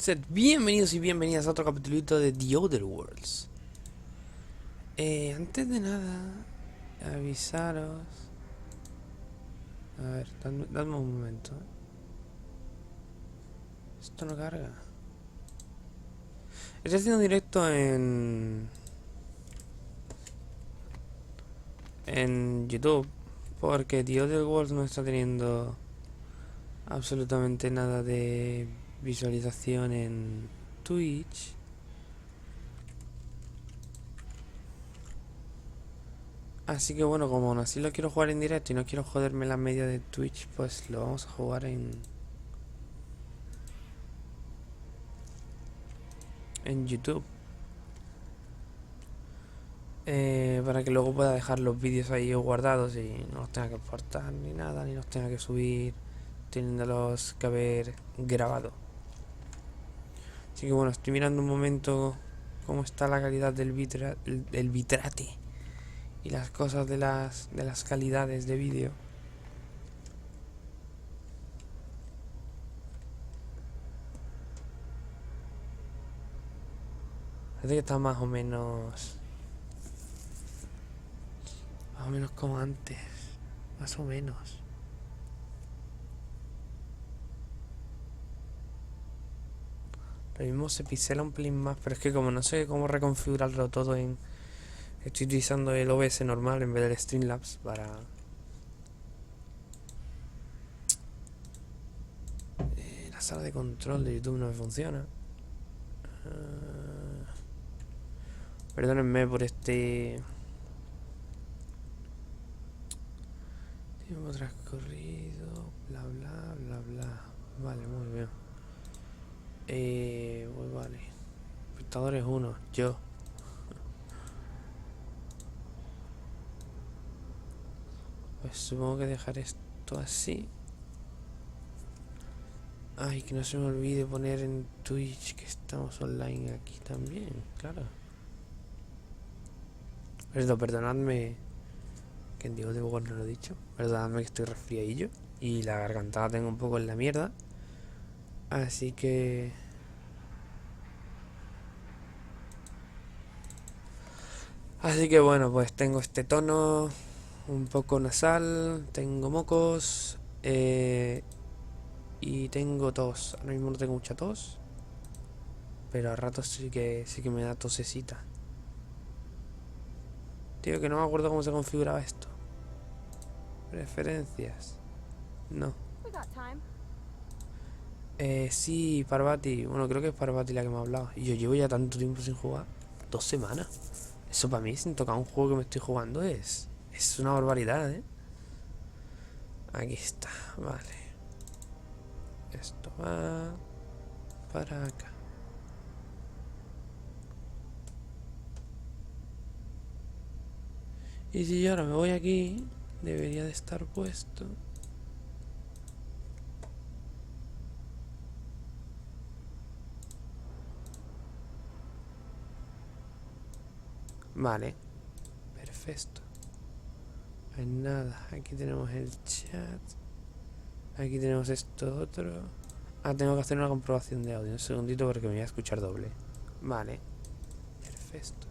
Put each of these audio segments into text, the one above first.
Sed bienvenidos y bienvenidas a otro capítulo de The Other Worlds. Antes de nada, avisaros. A ver, dadme un momento. Esto no carga. Estoy haciendo un directo en YouTube porque The Other Worlds no está teniendo absolutamente nada de visualización en Twitch. Así que bueno, como aún así lo quiero jugar en directo y no quiero joderme la media de Twitch, pues lo vamos a jugar en YouTube. Para que luego pueda dejar los vídeos ahí guardados y no los tenga que exportar ni nada, ni los tenga que subir, teniéndolos que haber grabado. Así que bueno, estoy mirando un momento cómo está la calidad del el bitrate y las cosas de las calidades de vídeo. Parece que está más o menos como antes, más o menos. Lo mismo se pixela un pelín más, pero es que como no sé cómo reconfigurarlo todo estoy utilizando el OBS normal en vez del Streamlabs para... La sala de control de YouTube no me funciona. Perdónenme por este... Tiempo transcurrido, bla bla bla bla. Vale, muy bien. Pues vale. Espectadores 1, yo. Pues supongo que dejar esto así. Ay, que no se me olvide poner en Twitch que estamos online aquí también, claro. Perdonadme que en Diego de Bogor no lo he dicho. Perdonadme que estoy resfriadillo y la garganta la tengo un poco en la mierda. Así que... bueno, pues tengo este tono un poco nasal, tengo mocos y tengo tos. Ahora mismo no tengo mucha tos, pero a ratos sí que me da tosecita. Tío, que no me acuerdo cómo se configuraba esto. Preferencias. No. Sí, Parvati. Bueno, creo que es Parvati la que me ha hablado. Y yo llevo ya tanto tiempo sin jugar. 2 semanas. Eso para mí, sin tocar un juego que me estoy jugando, es una barbaridad, ¿eh? Aquí está, vale. Esto va para acá. Y si yo ahora me voy aquí, debería de estar puesto. Vale, perfecto. Pues nada, aquí tenemos el chat. Aquí tenemos esto otro. Ah, tengo que hacer una comprobación de audio. Un segundito porque me voy a escuchar doble. Vale, perfecto.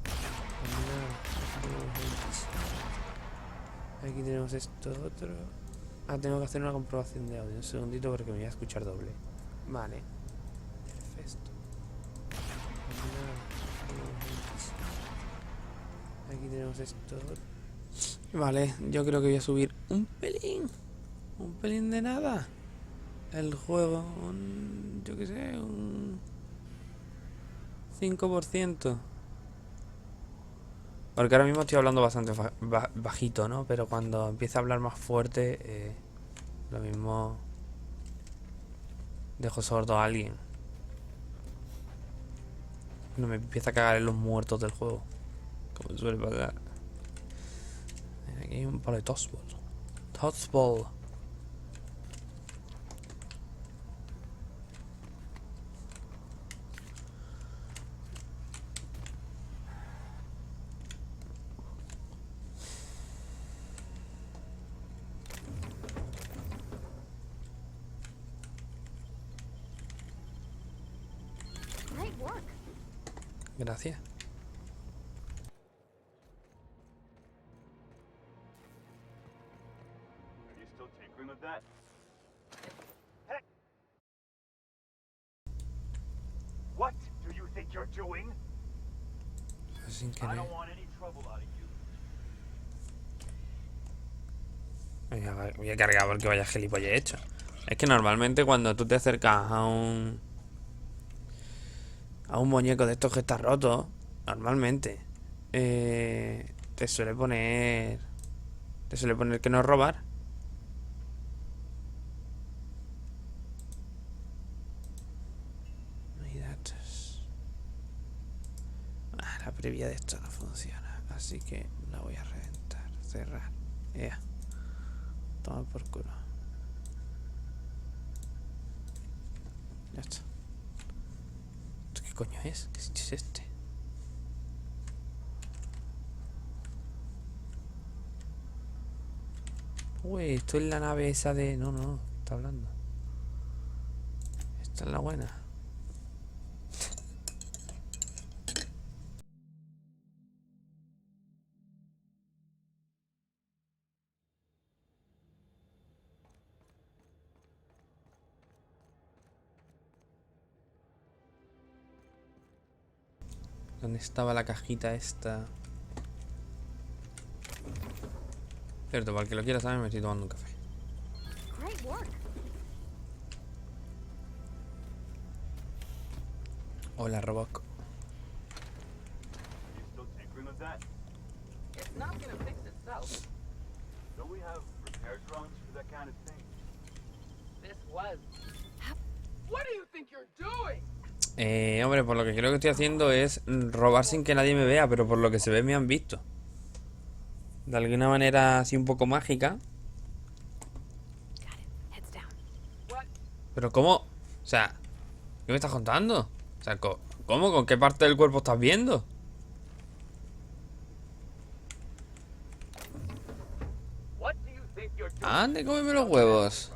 Pues nada, aquí tenemos esto otro. Ah, tengo que hacer una comprobación de audio. Un segundito porque me voy a escuchar doble. Vale, perfecto. Pues nada, aquí tenemos esto otro. Vale, yo creo que voy a subir un pelín de nada. El juego, yo que sé, un 5%. Porque ahora mismo estoy hablando bastante bajito, ¿no? Pero cuando empiece a hablar más fuerte, lo mismo dejo sordo a alguien. No me empieza a cagar en los muertos del juego, como suele pasar. Aquí hay un palo de Tossball. Tossball. Gracias. Are you still tinkering with that? What do you think you're doing? Sin I querer. don't want any trouble out of you. Venga, voy a cargar porque vaya gilipollas hecho. Es que normalmente cuando tú te acercas a un muñeco de estos que está roto, normalmente te suele poner que no robar. No hay datos. La previa de esto no funciona, así que la voy a reventar, cerrar. Ya. Toma por culo. Ya está. ¿Esto qué coño es? ¿Qué sitio es este? Uy, esto es la nave esa de... No, no, está hablando. Esta es la buena. ¿Dónde estaba la cajita esta? Cierto, para el que lo quiera saber, me estoy tomando un café. Hola, Roboc. Are you still tinkering with that? It's not gonna fix itself. Don't we have repair drones for that kind of thing? This was. What do you think you're doing? Hombre, por lo que creo que estoy haciendo es robar sin que nadie me vea, pero por lo que se ve me han visto. De alguna manera así un poco mágica. Pero ¿cómo? O sea, ¿qué me estás contando? O sea, ¿cómo? ¿Con qué parte del cuerpo estás viendo? What do you think you're doing? Ande, cómeme los huevos.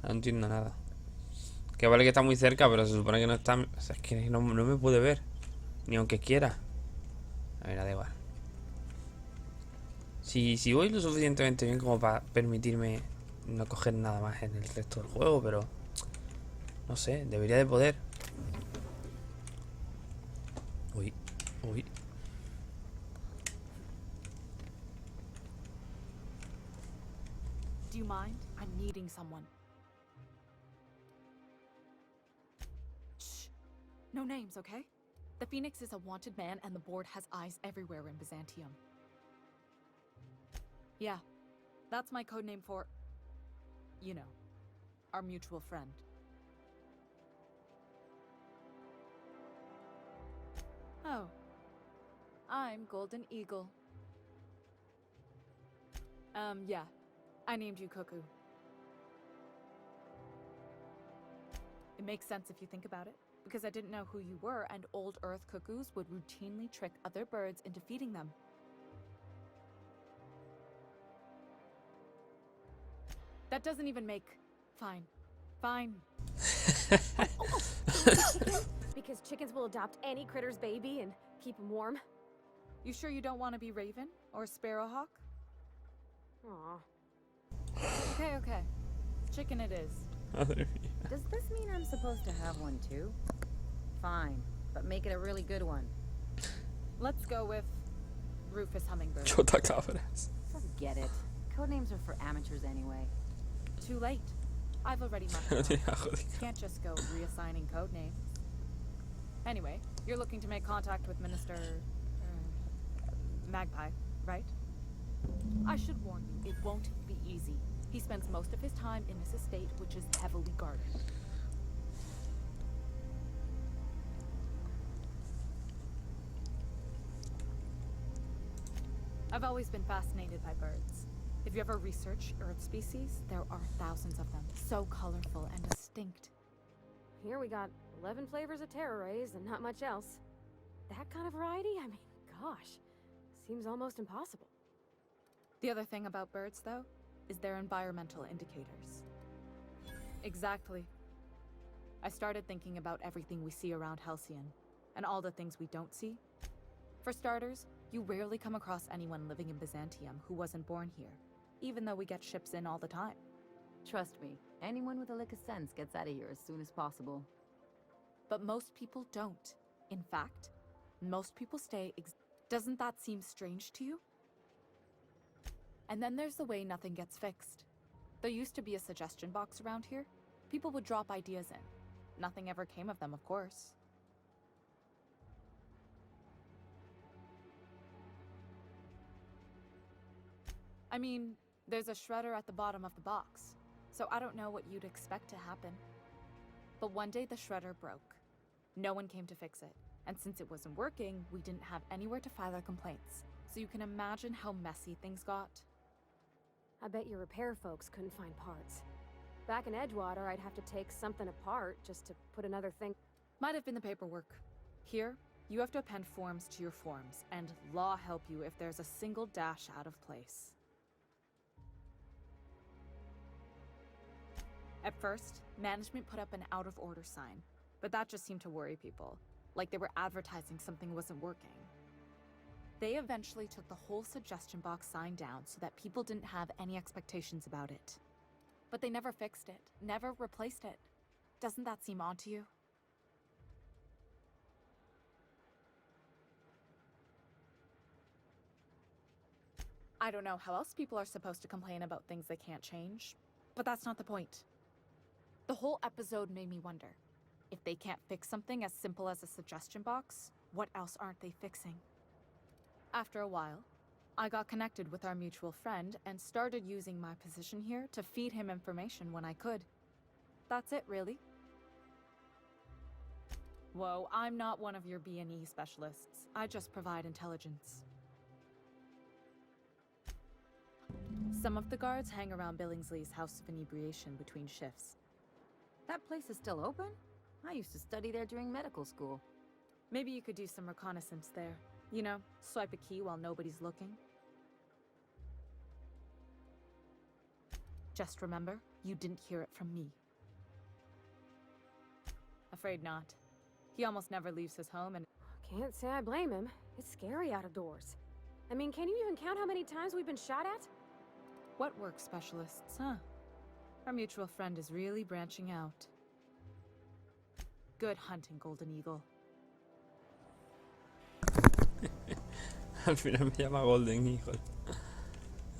No entiendo nada. Que vale que está muy cerca, pero se supone que no está... O sea, es que no me puede ver. Ni aunque quiera. A ver, da igual. Si voy lo suficientemente bien como para permitirme no coger nada más en el resto del juego, pero... No sé, debería de poder. Uy, uy. Do you mind? I'm needing someone. Shh. No names, okay? The Phoenix is a wanted man and the board has eyes everywhere in Byzantium. Yeah, that's my codename for... You know, our mutual friend. Oh. I'm Golden Eagle. Yeah. I named you Cuckoo. It makes sense if you think about it, because I didn't know who you were, and old Earth cuckoos would routinely trick other birds into feeding them. That doesn't even make... Fine. Fine. Because chickens will adopt any critter's baby and keep him warm. You sure you don't want to be Raven or Sparrowhawk? Aw. Okay. Chicken it is. Madre mía. Does this mean I'm supposed to have one too? Fine, but make it a really good one. Let's go with Rufus Hummingbird. Chota cabras. Forget it. Codenames are for amateurs anyway. Too late. I've already marked No it tiene off. ajo de Can't just go reassigning codenames. Anyway, you're looking to make contact with Minister... Magpie, right? I should warn you, it won't be easy. He spends most of his time in his estate, which is heavily guarded. I've always been fascinated by birds. If you ever research Earth species, there are thousands of them, so colorful and distinct. Here we got 11 flavors of terror rays and not much else. That kind of variety? I mean, gosh. Seems almost impossible. The other thing about birds, though, is their environmental indicators. Exactly. I started thinking about everything we see around Halcyon, and all the things we don't see. For starters, you rarely come across anyone living in Byzantium who wasn't born here, even though we get ships in all the time. Trust me, anyone with a lick of sense gets out of here as soon as possible. But most people don't. In fact, most people stay. Doesn't that seem strange to you? And then there's the way nothing gets fixed. There used to be a suggestion box around here. People would drop ideas in. Nothing ever came of them, of course. I mean, there's a shredder at the bottom of the box, so I don't know what you'd expect to happen. But one day the shredder broke. No one came to fix it, and since it wasn't working, we didn't have anywhere to file our complaints. So you can imagine how messy things got. I bet your repair folks couldn't find parts. Back in Edgewater, I'd have to take something apart just to put another thing. Might have been the paperwork. Here, you have to append forms to your forms, and law help you if there's a single dash out of place. At first, management put up an out-of-order sign, but that just seemed to worry people, like they were advertising something wasn't working. They eventually took the whole suggestion box sign down so that people didn't have any expectations about it. But they never fixed it, never replaced it. Doesn't that seem odd to you? I don't know how else people are supposed to complain about things they can't change, but that's not the point. The whole episode made me wonder, if they can't fix something as simple as a suggestion box, what else aren't they fixing? After a while, I got connected with our mutual friend and started using my position here to feed him information when I could. That's it, really. Whoa, I'm not one of your B&E specialists. I just provide intelligence. Some of the guards hang around Billingsley's House of Inebriation between shifts. That place is still open? I used to study there during medical school. Maybe you could do some reconnaissance there. You know, swipe a key while nobody's looking. Just remember, you didn't hear it from me. Afraid not. He almost never leaves his home and... Can't say I blame him. It's scary out of doors. I mean, can you even count how many times we've been shot at? What work specialists, huh? Our mutual friend is really branching out. Good hunting, Golden Eagle. Al final me llama Golden Eagle.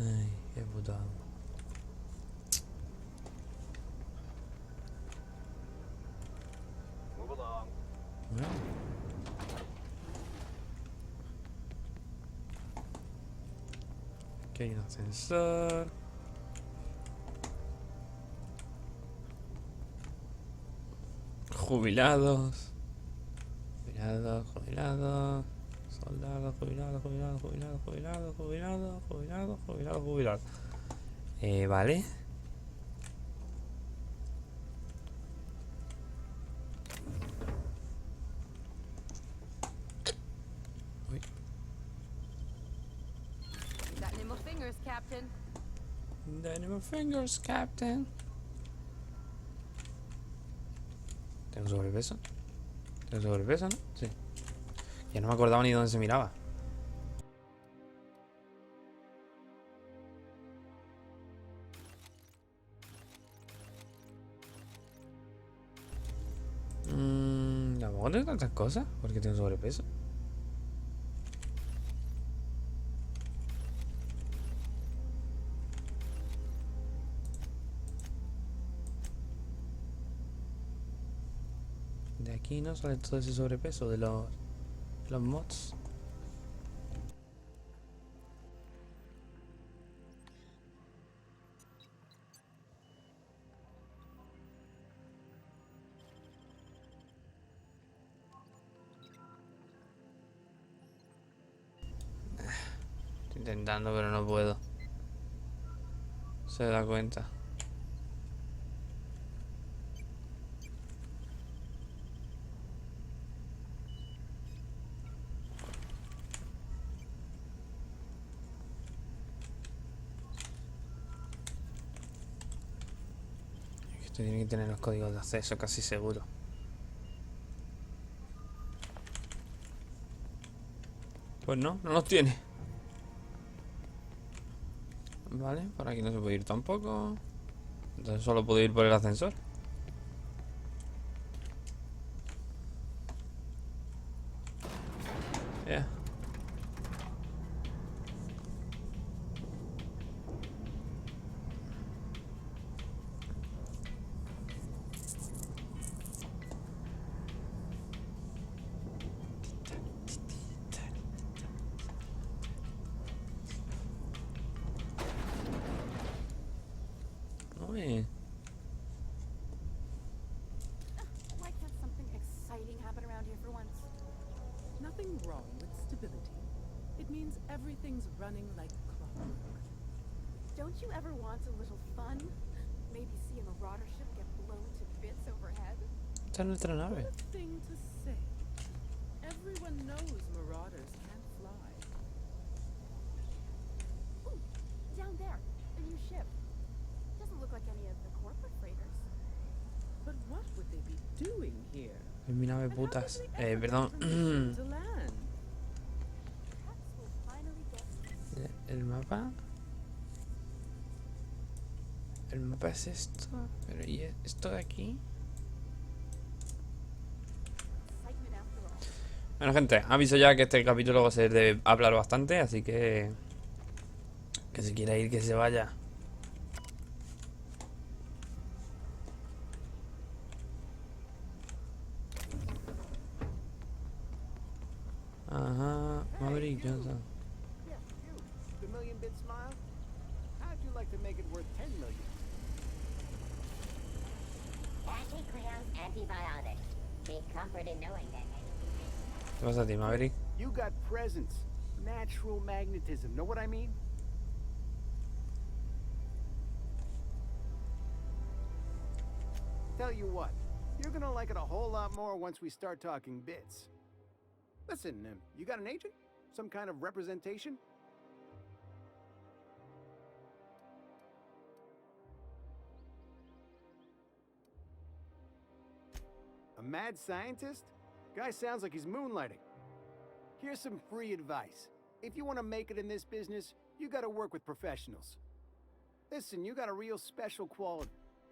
Ay, qué putada. Move along. Bueno. Aquí hay un ascensor. Jubilados. Jubilados, jubilados. Soldados, jubilados, jubilados, jubilados, jubilados, jubilados, jubilados, jubilados, jubilados. Vale. Uy. Got any more fingers, Captain? Dynamo fingers, Captain. ¿Tengo sobrepeso? ¿Tengo sobrepeso, no? Sí. Ya no me acordaba ni dónde se miraba. ¿Tampoco tengo tantas cosas? ¿Por qué tengo sobrepeso? De aquí no sale todo ese sobrepeso de los mods. Estoy intentando, pero no puedo. Se da cuenta. Este tiene que tener los códigos de acceso, casi seguro. Pues no, no los tiene. Vale, por aquí no se puede ir tampoco. Entonces solo puedo ir por el ascensor. Ya. Uy. Why can't something exciting happen around here for once? Nothing wrong with stability. It means everything's running like clockwork. Don't you ever want a little fun? Maybe see a marauder ship get blown to bits overhead? Esta es nuestra nave. What a thing to say. Everyone knows marauders can't fly. Ooh, down there, the new ship. Doesn't look like any of the corporate freighters. But what would they be doing here? Es mi nave, And how putas. did they ever Perdón. get permission to land? Perhaps we'll finally get El mapa. El mapa es esto. Pero ¿y esto de aquí? excitement after all. Bueno, gente, aviso ya que este capítulo va a ser de hablar bastante, así que si quiere ir, que se vaya. Ajá, Maverick Johnson. Yeah, you. The million bit smile? How'd you like to make it worth 10 million? Anti-Creon's antibiotics. Take comfort in knowing that. ¿Qué pasa a ti, Maverick? You got presence. Natural magnetism. Know what I mean? Tell you what, you're gonna like it a whole lot more once we start talking bits. Listen, you got an agent? Some kind of representation? A mad scientist? Guy sounds like he's moonlighting. Here's some free advice. If you want to make it in this business, you gotta work with professionals. Listen, you got a real special quality.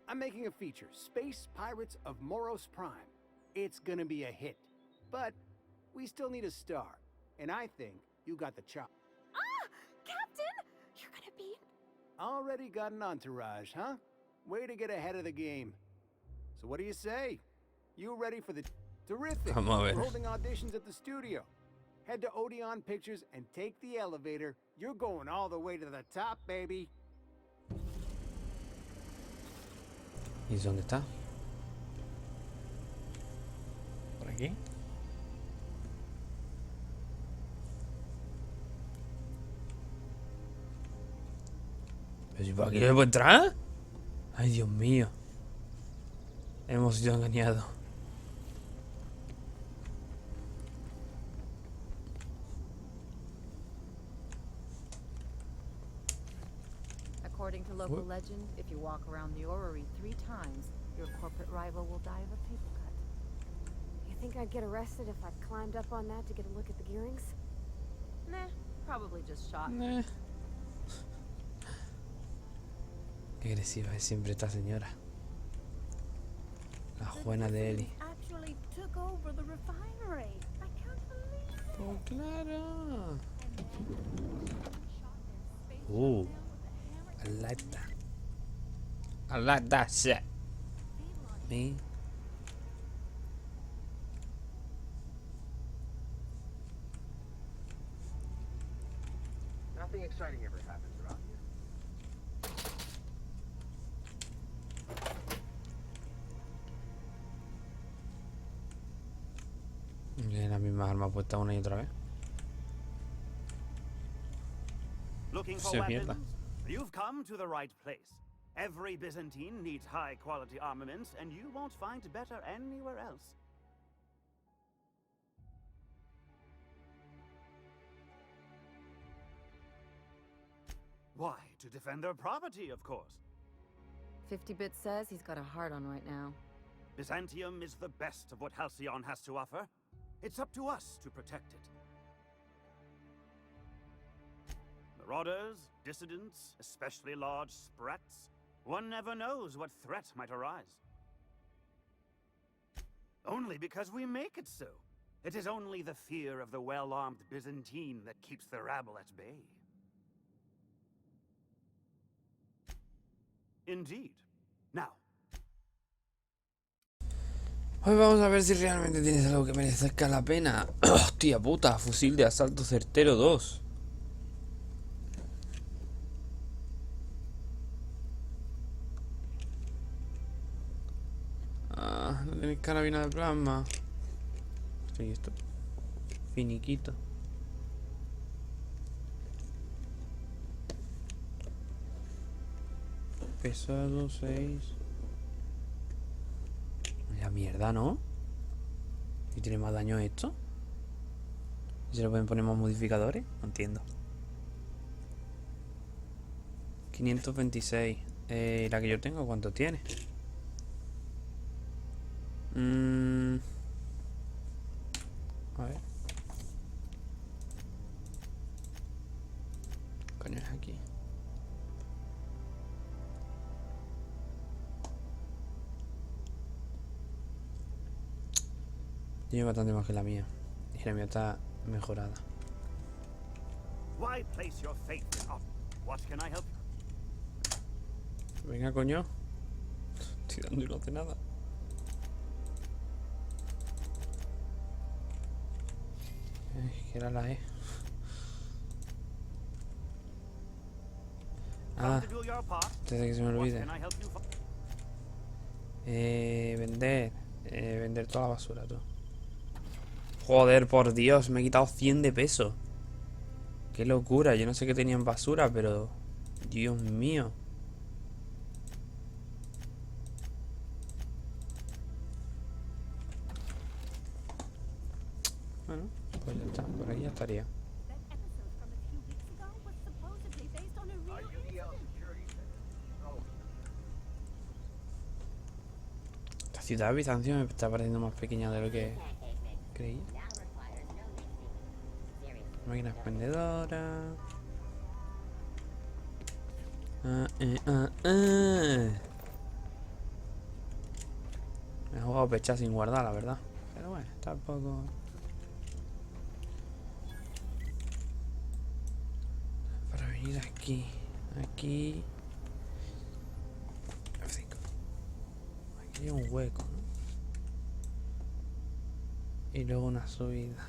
I'm making a feature, Space Pirates of Moros Prime. It's gonna be a hit. But we still need a star. And I think you got the chop. Ah! Captain! You're gonna be... Already got an entourage, huh? Way to get ahead of the game. So what do you say? You ready for the... Terrific! Vamos a ver. We're holding auditions at the studio. Head to Odeon Pictures and take the elevator. You're going all the way to the top, baby. ¿Y dónde está? ¿Por aquí? ¿Pero si por aquí no se puede entrar? Ay, Dios mío. Hemos sido engañados. According to local What? legend, if you walk around the orrery 3 times, your corporate rival will die of a paper cut. You think I'd get arrested if I climbed up on that to get a look at the gearings? Nah, probably just shot. Qué agresiva es siempre esta señora. La Juana de Eli. actually took over the refinery. I can't believe it. Oh, claro. Ooh. I like that. I like that shit. Me. Nothing exciting ever happens around here. Tiene las mismas armas puestas una y otra vez. Looking for Sí, mierda. weapons? You've come to the right place. Every Byzantine needs high-quality armaments, and you won't find better anywhere else. Why, to defend their property, of course. 50-bit says he's got a hard on right now. Byzantium is the best of what Halcyon has to offer. It's up to us to protect it. Marauders, dissidents, especially large sprats. One never knows what threat might arise. Only because we make it so. It is only the fear of the well-armed Byzantine that keeps the rabble at bay. Indeed. Now. Hoy vamos a ver si realmente tienes algo que merezca la pena. Hostia puta, fusil de asalto certero 2. No tenéis carabina de plasma. Estoy esto. Finiquito. Pesado 6. La mierda, ¿no? ¿Y tiene más daño esto? ¿Y se le pueden poner más modificadores? No entiendo. 526. La que yo tengo, ¿cuánto tiene? A ver. Coño, es aquí. Tiene bastante más que la mía. Y la mía está mejorada. Why place your faith in us? What can I help you? Venga, coño. Estoy dando y no hace nada. Que era la E. Antes de que se me olvide. Vender. Vender toda la basura, tú. Joder, por Dios, me he quitado 100 de peso. Qué locura, yo no sé qué tenía en basura, pero... Dios mío. Bueno, pues ya está, por aquí ya estaría. Esta ciudad de Bizancio me está pareciendo más pequeña de lo que creí. Máquina expendedora. Me he jugado pecha sin guardar, la verdad. Pero bueno, tampoco. Para venir aquí. Aquí. F5. Aquí hay un hueco, ¿no? Y luego una subida.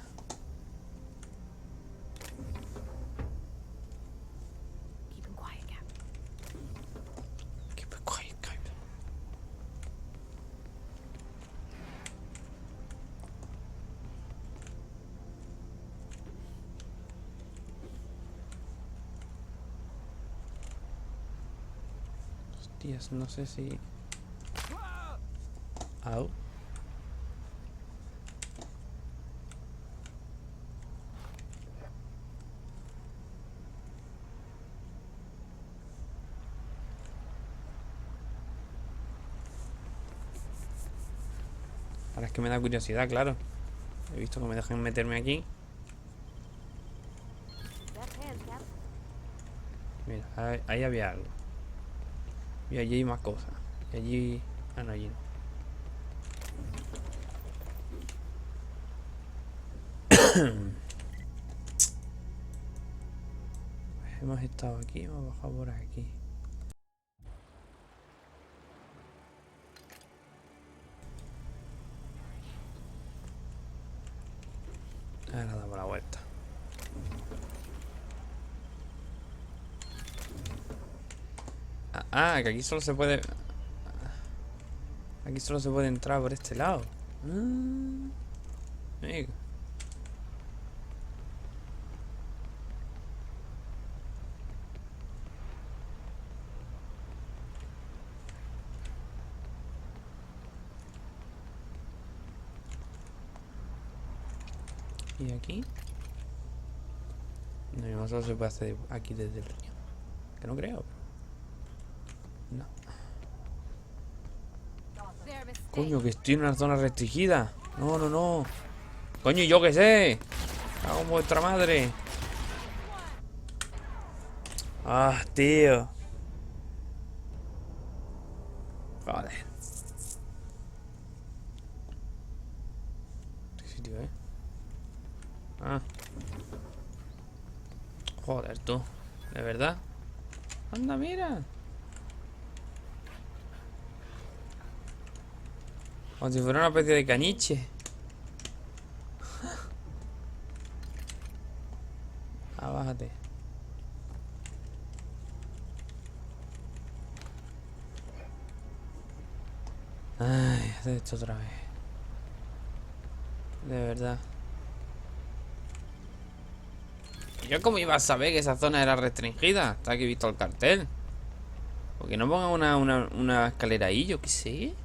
Hostias, no sé si... Au. Ahora es que me da curiosidad, claro. He visto que me dejan meterme aquí. Mira, ahí había algo. Y allí hay más cosas. Y allí... Ah, no, allí no. Hemos estado aquí, hemos bajado por aquí. Ahora damos la vuelta. Que aquí solo se puede... Aquí solo se puede entrar por este lado. Amigo. ¿Y aquí? No, solo se puede hacer aquí desde el riñón. Que no creo. No. Coño, que estoy en una zona restringida. No, no, no. Coño, yo qué sé. Hago vuestra madre. Ah, tío. Joder. ¿Qué sitio, Ah. Joder, tú. ¿De verdad? Anda, mira. Como si fuera una especie de caniche. Ah, bájate. Ay, hacer esto otra vez. De verdad. ¿Yo cómo iba a saber que esa zona era restringida? Hasta que he visto el cartel. ¿Por qué no pongan una escalera ahí? Yo qué sé.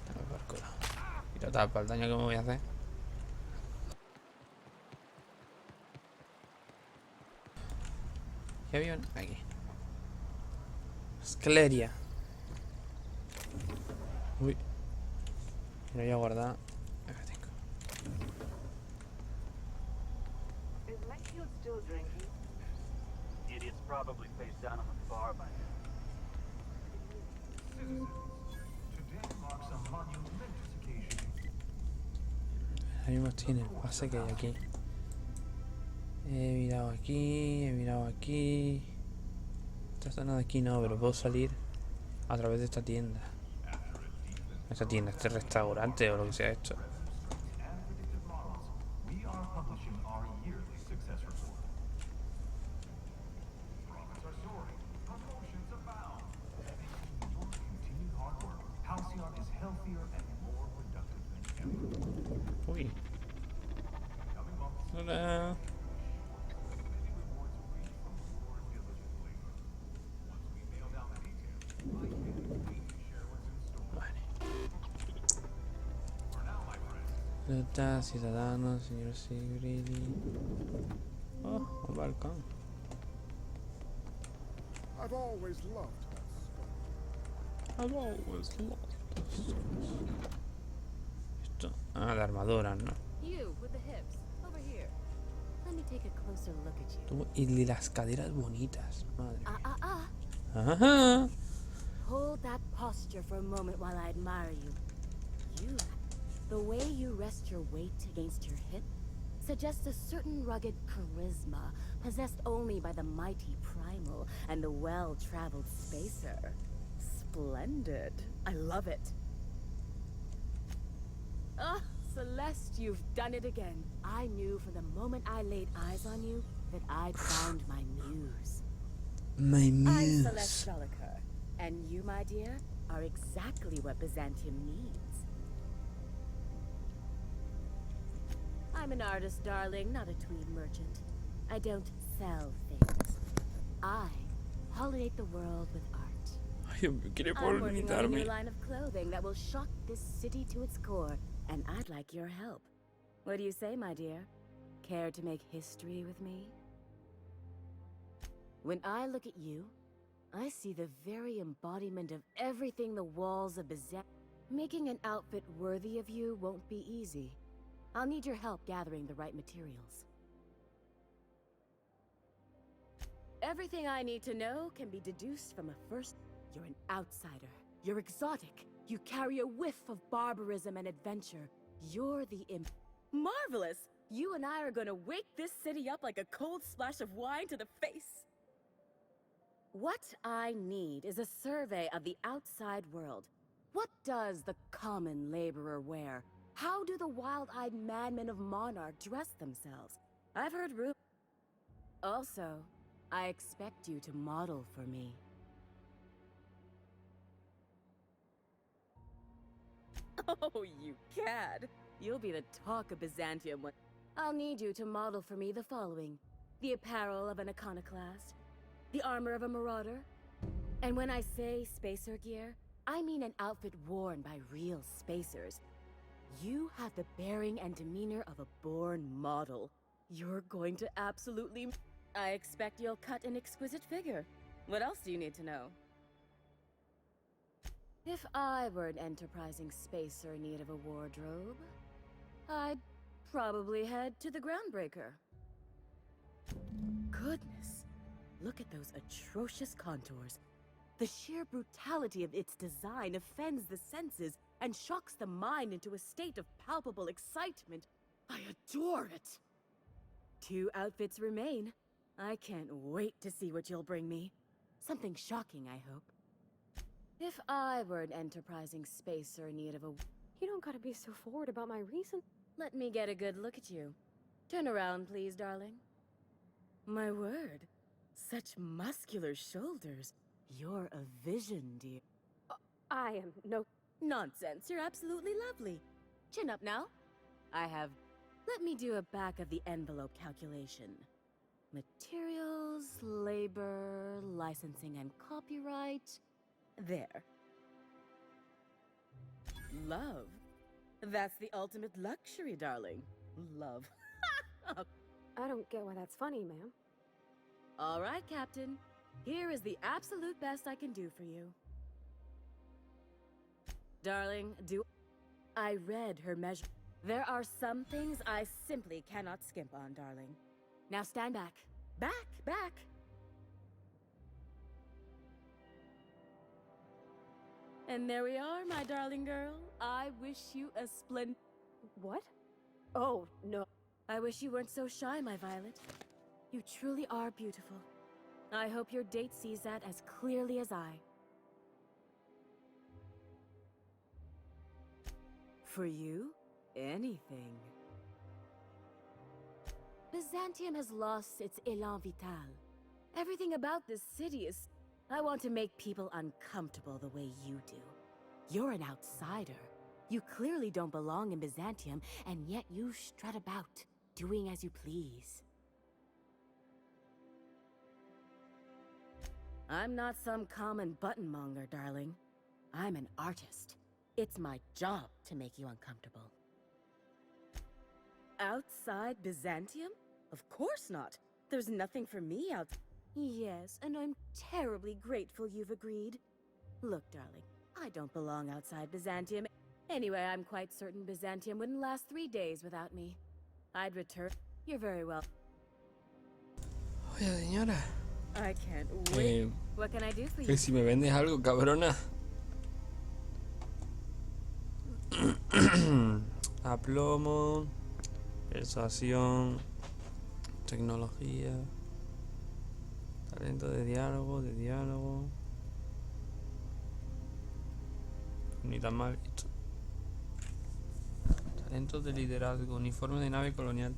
Dame por culo. Y total, para el daño que me voy a hacer. ¿Qué avión? Aquí. Escaleria. Uy. Me lo voy a guardar. F5. Is Mayfield still drinking? Idiot's probably face down on the bar by now. Today marks a monumentous occasion. Ahí mismo estoy en el pase que hay aquí. He mirado aquí, he mirado aquí. Esta zona de aquí no, pero puedo salir a través de esta tienda. Esta tienda, este restaurante o lo que sea esto. And predictive models, we are publishing our yearly success report. Profits are soaring, promotions abound. Thanks to your continued hard work, Halcyon is healthier and more productive than ever. Uy. Coming months, Hola. many rewards free from your diligent labor. Once we nail down the details, I can't wait to share what's in store. Vale. For now, my friends, Frutas, ciudadanos, señor Sigridi. Oh, un balcón. I've always loved that stuff. I've always loved this. Esto. Ah, de armaduras, ¿no? You, with the hips. Over here. Let me take a closer look at you. Tú, y las caderas bonitas, madre. Ah. Ajá. Hold that posture for a moment while I admire you. The way you rest your weight against your hip suggests a certain rugged charisma possessed only by the mighty primal and the well-traveled spacer. Splendid. I love it. Ah, Celeste, you've done it again. I knew from the moment I laid eyes on you that I'd found my muse. My I'm muse. Celeste Jolicoeur, and you, my dear, are exactly what Byzantium needs. I'm an artist, darling, not a tweed merchant. I don't sell things. I pollinate the world with art. Ay, me quiere I'm working on a new polinitarme. line of clothing that will shock this city to its core, and I'd like your help. What do you say, my dear? Care to make history with me? When I look at you, I see the very embodiment of everything the walls of Byzantium. Making an outfit worthy of you won't be easy. I'll need your help gathering the right materials. Everything I need to know can be deduced from a first... You're an outsider. You're exotic. You carry a whiff of barbarism and adventure. You're the Marvelous! You and I are gonna wake this city up like a cold splash of wine to the face. What I need is a survey of the outside world. What does the common laborer wear? How do the wild-eyed madmen of Monarch dress themselves? I've heard rumors. Also, I expect you to model for me. Oh, you cad! You'll be the talk of Byzantium when... I'll need you to model for me the following. The apparel of an iconoclast, the armor of a marauder, And when I say spacer gear, I mean an outfit worn by real spacers. You have the bearing and demeanor of a born model. You're going to absolutely... I expect you'll cut an exquisite figure. What else do you need to know? If I were an enterprising spacer in need of a wardrobe, I'd probably head to the Groundbreaker. Goodness, look at those atrocious contours. The sheer brutality of its design offends the senses and shocks the mind into a state of palpable excitement. I adore it! 2 outfits remain. I can't wait to see what you'll bring me. Something shocking, I hope. If I were an enterprising spacer in need of a... You don't gotta be so forward about my reason. Let me get a good look at you. Turn around, please, darling. My word. Such muscular shoulders. You're a vision, dear. I am no... Nonsense, you're absolutely lovely. Chin up now. I have... Let me do a back-of-the-envelope calculation. Materials, labor, licensing and copyright. There. Love. That's the ultimate luxury, darling. Love. I don't get why that's funny, ma'am. All right, Captain. Here is the absolute best I can do for you. Darling, I read her measure. There are some things I simply cannot skimp on, darling. Now stand back. Back! And there we are, my darling girl. I wish you a What? Oh, no. I wish you weren't so shy, my Violet. You truly are beautiful. I hope your date sees that as clearly as I. For you, anything. Byzantium has lost its élan vital. Everything about this city is... I want to make people uncomfortable the way you do. You're an outsider. You clearly don't belong in Byzantium, and yet you strut about, doing as you please. I'm not some common buttonmonger, darling. I'm an artist. It's my job to make you uncomfortable. Outside Byzantium? Of course not. There's nothing for me out... Yes, and I'm terribly grateful you've agreed. Look, darling, I don't belong outside Byzantium. Anyway, I'm quite certain Byzantium wouldn't last 3 days without me. I'd return... You're very well. Oye, señora. I can't wait. What can I do for you? Que si me vendes algo, cabrona. Aplomo, persuasión, tecnología, talento de diálogo. Ni tan mal visto. Talento de liderazgo, uniforme de nave colonial.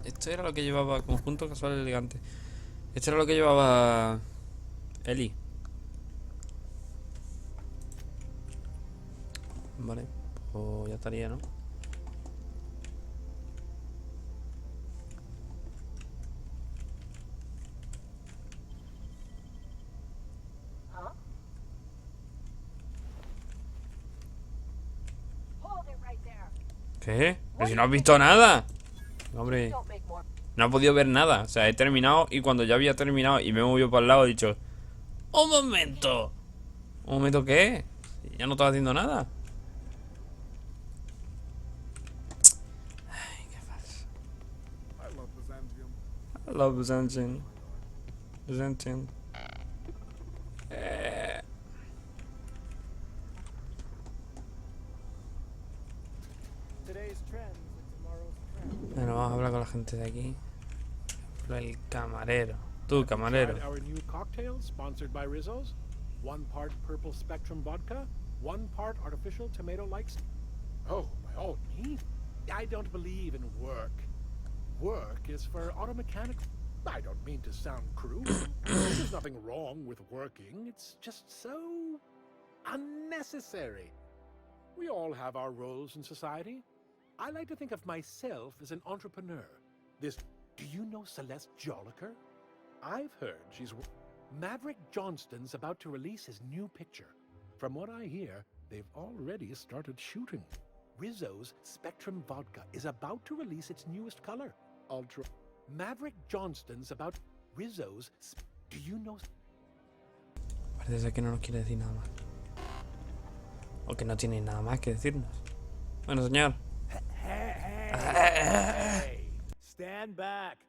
Esto era lo que llevaba, conjunto casual elegante. Esto era lo que llevaba Eli. Vale, pues ya estaría, ¿no? ¿Qué? Pero si no has visto nada. Hombre, no he podido ver nada. O sea, he terminado y cuando ya había terminado y me he movido para el lado he dicho: ¡un momento! ¿Un momento qué? Ya no estaba haciendo nada. Ay, qué falso. I love Byzantium. Byzantium. Bueno, vamos a hablar con la gente de aquí. El camarero. Tú, camarero. Our new cocktail sponsored by Rizzo's. 1 part purple spectrum vodka, 1 part artificial tomato-like. Oh, by all means. I don't believe in work. Work is for automechanical. I don't mean to sound crude. There's nothing wrong with working. It's just so unnecessary. We all have our roles in society. I like to think of myself as an entrepreneur. This Do you know Celeste Joliker? I've heard she's... Maverick Johnston's about to release his new picture. From what I hear, they've already started shooting. Rizzo's Spectrum Vodka is about to release its newest color, Ultra. Maverick Johnston's about... Rizzo's... Do you know... Parece que no nos quiere decir nada más. O que no tiene nada más que decirnos. Bueno, señor. Hey, stand back.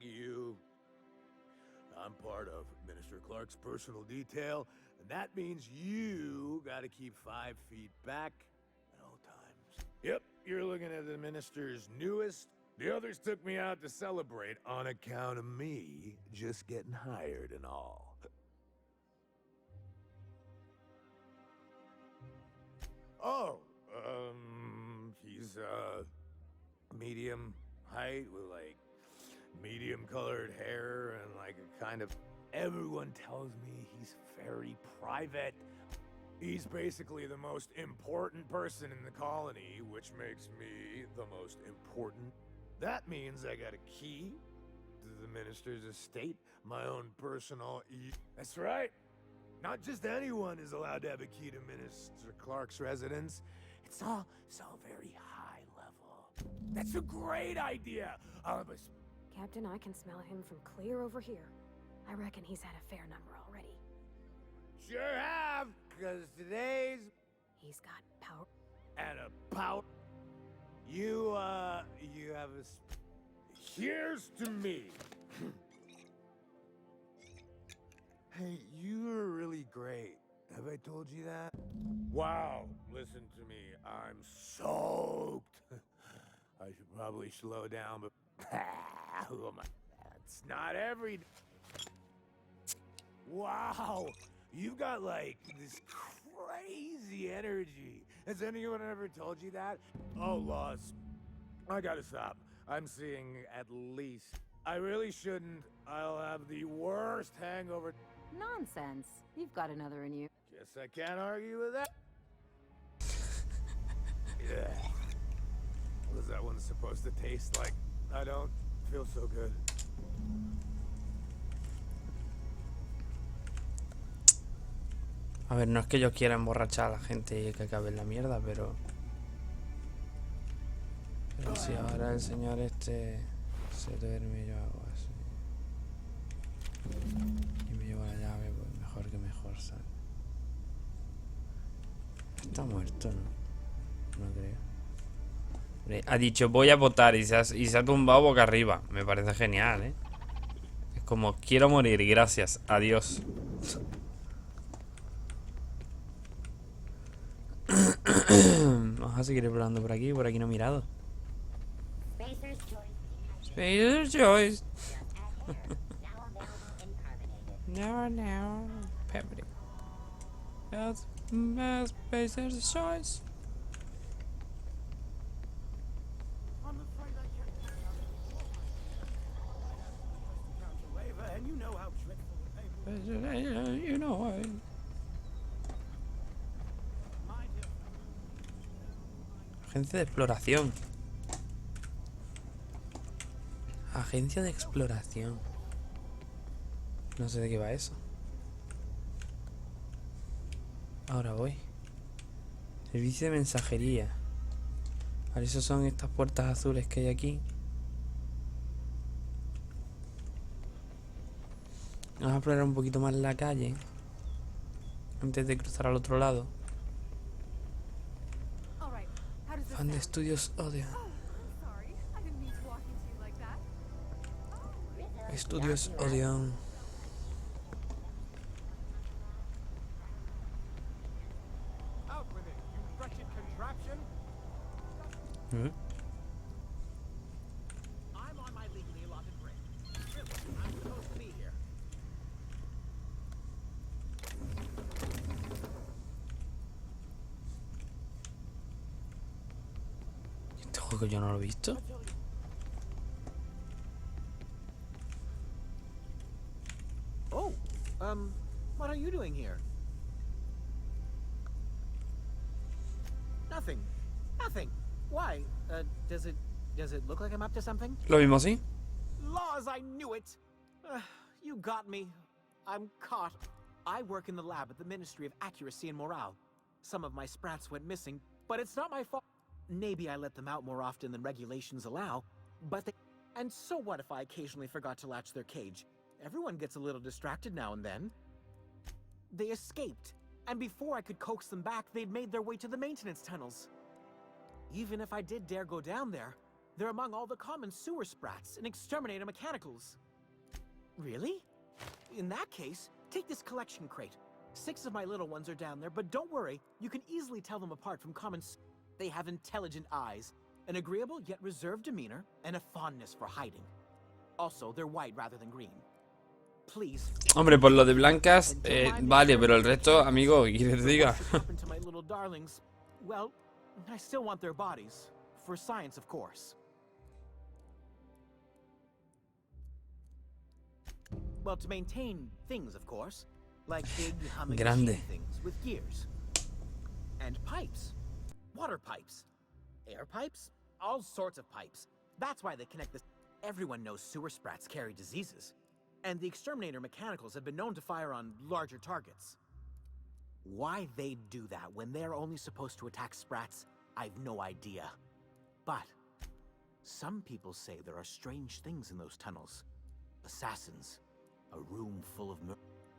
You. I'm part of Minister Clark's personal detail, and that means you gotta keep 5 feet back at all times. Yep, you're looking at the minister's newest. The others took me out to celebrate on account of me just getting hired and all. Oh, he's, medium height with, like, medium colored hair and, like, a kind of... Everyone tells me he's very private. He's basically the most important person in the colony, which makes me the most important. That means I got a key to the minister's estate, my own personal That's right. Not just anyone is allowed to have a key to Minister Clark's residence. It's all very high level. That's a great idea. Captain, I can smell him from clear over here. I reckon he's had a fair number already. Sure have, because today's... He's got power. And a power... You have a... Here's to me. Hey, you are really great. Have I told you that? Wow, listen to me. I'm soaked. I should probably slow down, but who am I? That's not every... Wow, you've got like this crazy energy. Has anyone ever told you that? Oh, Loss, I gotta stop. I'm seeing at least... I really shouldn't. I'll have the worst hangover... Nonsense. You've got another in you. Guess I can't argue with that. Yeah. What is that one supposed to taste like? I don't feel so good. A ver, no es que yo quiera emborrachar a la gente y que acabe en la mierda, pero si ahora el señor este se duerme, yo hago así. Y me llevo la llave, pues mejor que mejor, ¿sabes? Está muerto, ¿no? No creo. Hombre, ha dicho voy a votar y se ha tumbado boca arriba. Me parece genial, ¿eh? Es como quiero morir, gracias, adiós. Vamos a seguir explorando por aquí no he mirado. Spacer's Choice. Now, Peppery. Spacer's Choice. I'm afraid I can't. Council waiver, and you know how dreadful the paper. You know, Agencia de exploración. Agencia de exploración. No sé de qué va eso. Ahora voy. Servicio de mensajería. Vale, esos son estas puertas azules que hay aquí. Vamos a explorar un poquito más la calle antes de cruzar al otro lado. Fan de estudios Odeon. Estudios Odeon. Este juego yo no lo he visto. Oh, what are you doing here? Nothing. Nothing. Why? Does it look like I'm up to something? Lo mismo, sí. Laws, I knew it! You got me. I'm caught. I work in the lab at the Ministry of Accuracy and Morale. Some of my sprats went missing, but it's not my fault. Maybe I let them out more often than regulations allow, but they... And so what if I occasionally forgot to latch their cage? Everyone gets a little distracted now and then. They escaped, and before I could coax them back, they'd made their way to the maintenance tunnels. Even if I did dare go down there, they're among all the common sewer sprats and exterminator mechanicals. Really? In that case, take this collection crate. 6 of my little ones are down there, but don't worry, you can easily tell them apart from common. They have intelligent eyes, an agreeable yet reserved demeanor, and a fondness for hiding. Also, they're white rather than green. Please. Hombre, por lo de blancas, vale, pero el resto, amigo, ¿qué quieres que te diga? To my little darlings, well, I still want their bodies. For science, of course. Well, to maintain things, of course. Like big, humming machine things with gears. And pipes. Water pipes. Air pipes. All sorts of pipes. That's why they connect this. Everyone knows sewer sprats carry diseases. And the exterminator mechanicals have been known to fire on larger targets. Why they'd do that when they're only supposed to attack sprats, I've no idea. But some people say there are strange things in those tunnels. Assassins. A room full of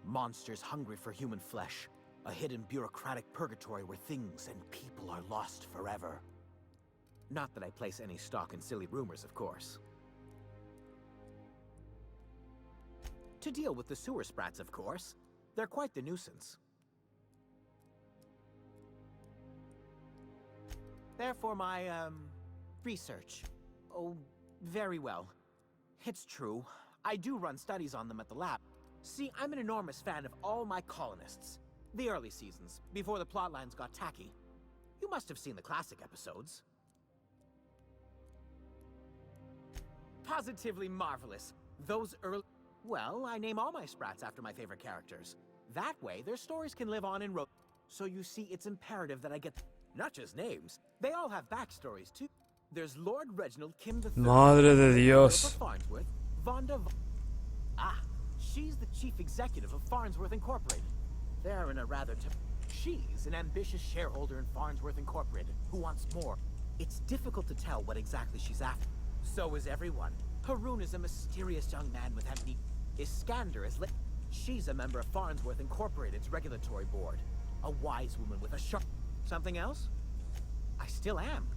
monsters hungry for human flesh. A hidden bureaucratic purgatory where things and people are lost forever. Not that I place any stock in silly rumors, of course. To deal with the sewer sprats, of course. They're quite the nuisance. Therefore, my, research. Oh, very well. It's true. I do run studies on them at the lab. See, I'm an enormous fan of all my colonists. The early seasons, before the plotlines got tacky. You must have seen the classic episodes. Positively marvelous. Those early... Well, I name all my sprats after my favorite characters. That way, their stories can live on in So you see, it's imperative that I get... Not just names. They all have backstories, too. There's Lord Reginald Kim III. Madre de Dios. Farnsworth, Vonda... she's the chief executive of Farnsworth Incorporated. They're in a rather... She's an ambitious shareholder in Farnsworth Incorporated who wants more. It's difficult to tell what exactly she's after. So is everyone. Haroon is a mysterious young man with amnesia. Iskander is She's a member of Farnsworth Incorporated's regulatory board. A wise woman with a sharp... Something else? I still am.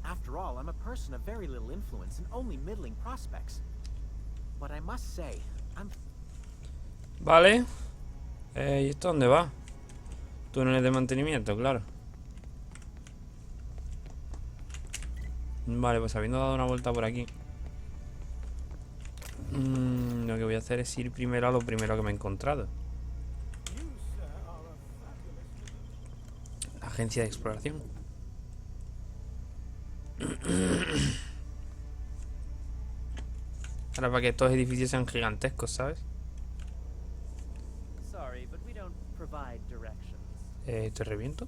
After all, I'm a person of very little influence and only middling prospects. But I must say, I'm... Vale. ¿Y esto dónde va? Túneles de mantenimiento, claro. Vale, pues habiendo dado una vuelta por aquí, lo que voy a hacer es ir primero a lo primero que me he encontrado. Agencia de exploración. Ahora para que estos edificios sean gigantescos, ¿sabes? ¿Te reviento?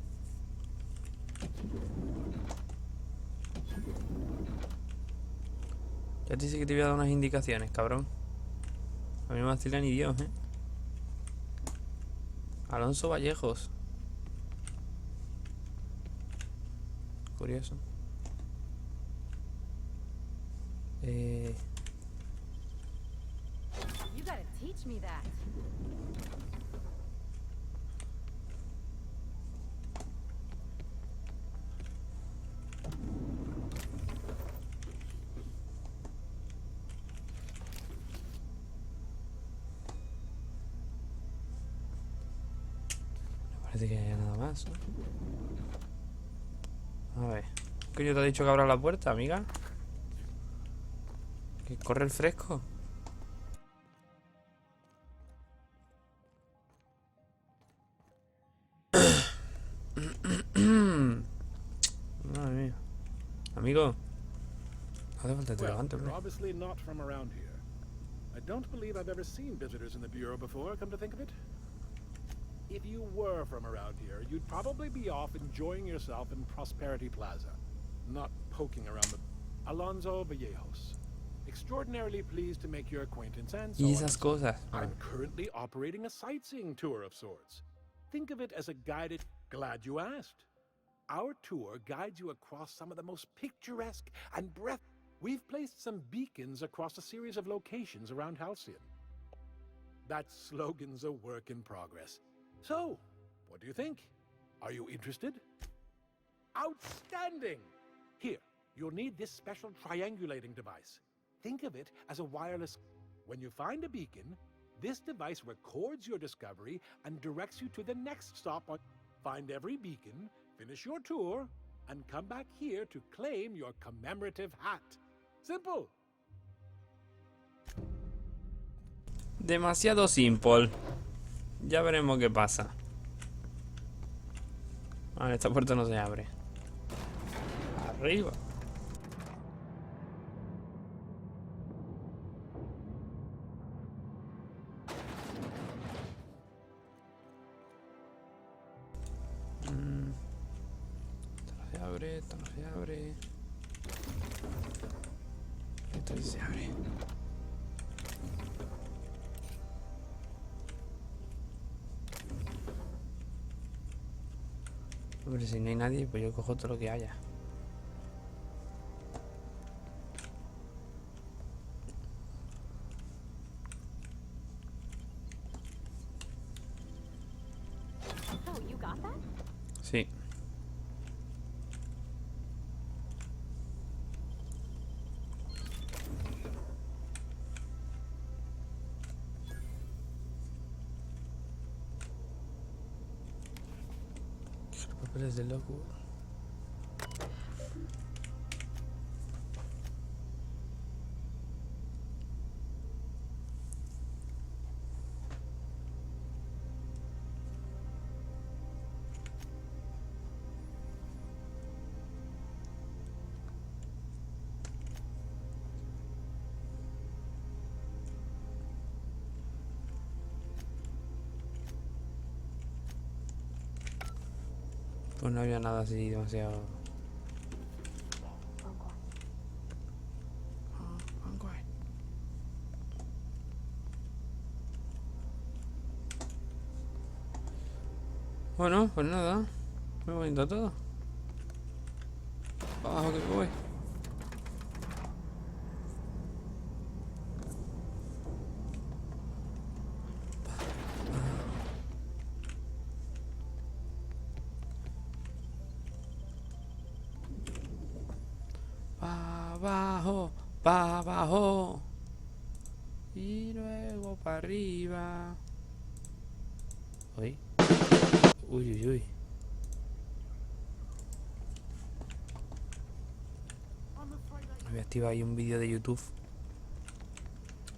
Ya te dice que te voy a dar unas indicaciones, cabrón. A mí no me vacila ni Dios, ¿eh? Alonso Vallejos. Curioso. You gotta teach me that. Parece que haya nada más, ¿no? A ver. ¿Qué yo te he dicho que abra la puerta, amiga? Que corre el fresco. Madre mía. Amigo. No hace falta que te levantes, You're obviously not from around here. I don't believe I've ever seen visitors in the Bureau before, come to think of it. If you were from around here, you'd probably be off enjoying yourself in Prosperity Plaza, not poking around the... Alonso Vallejos. Extraordinarily pleased to make your acquaintance and so Y on esas and so cosas. on. I'm currently operating a sightseeing tour of sorts. Think of it as a guided... Glad you asked. Our tour guides you across some of the most picturesque and We've placed some beacons across a series of locations around Halcyon. That slogan's a work in progress. So, what do you think? Are you interested? Outstanding! Here, you'll need this special triangulating device. Think of it as a wireless... When you find a beacon, this device records your discovery and directs you to the next stop on... Find every beacon, finish your tour, and come back here to claim your commemorative hat. Simple. Demasiado simple. Ya veremos qué pasa. Vale, esta puerta no se abre. Arriba. Esta no se abre, esta no se abre. Esta sí se abre. Hombre, si no hay nadie, pues yo cojo todo lo que haya. Oh, you got that? Sí. Los papeles de Lockwood. Pues no había nada así demasiado. Bueno, pues nada. Muy bonito todo. Abajo que voy. Pa' abajo y luego para arriba. Uy, uy, uy, uy. Voy a activar ahí un vídeo de YouTube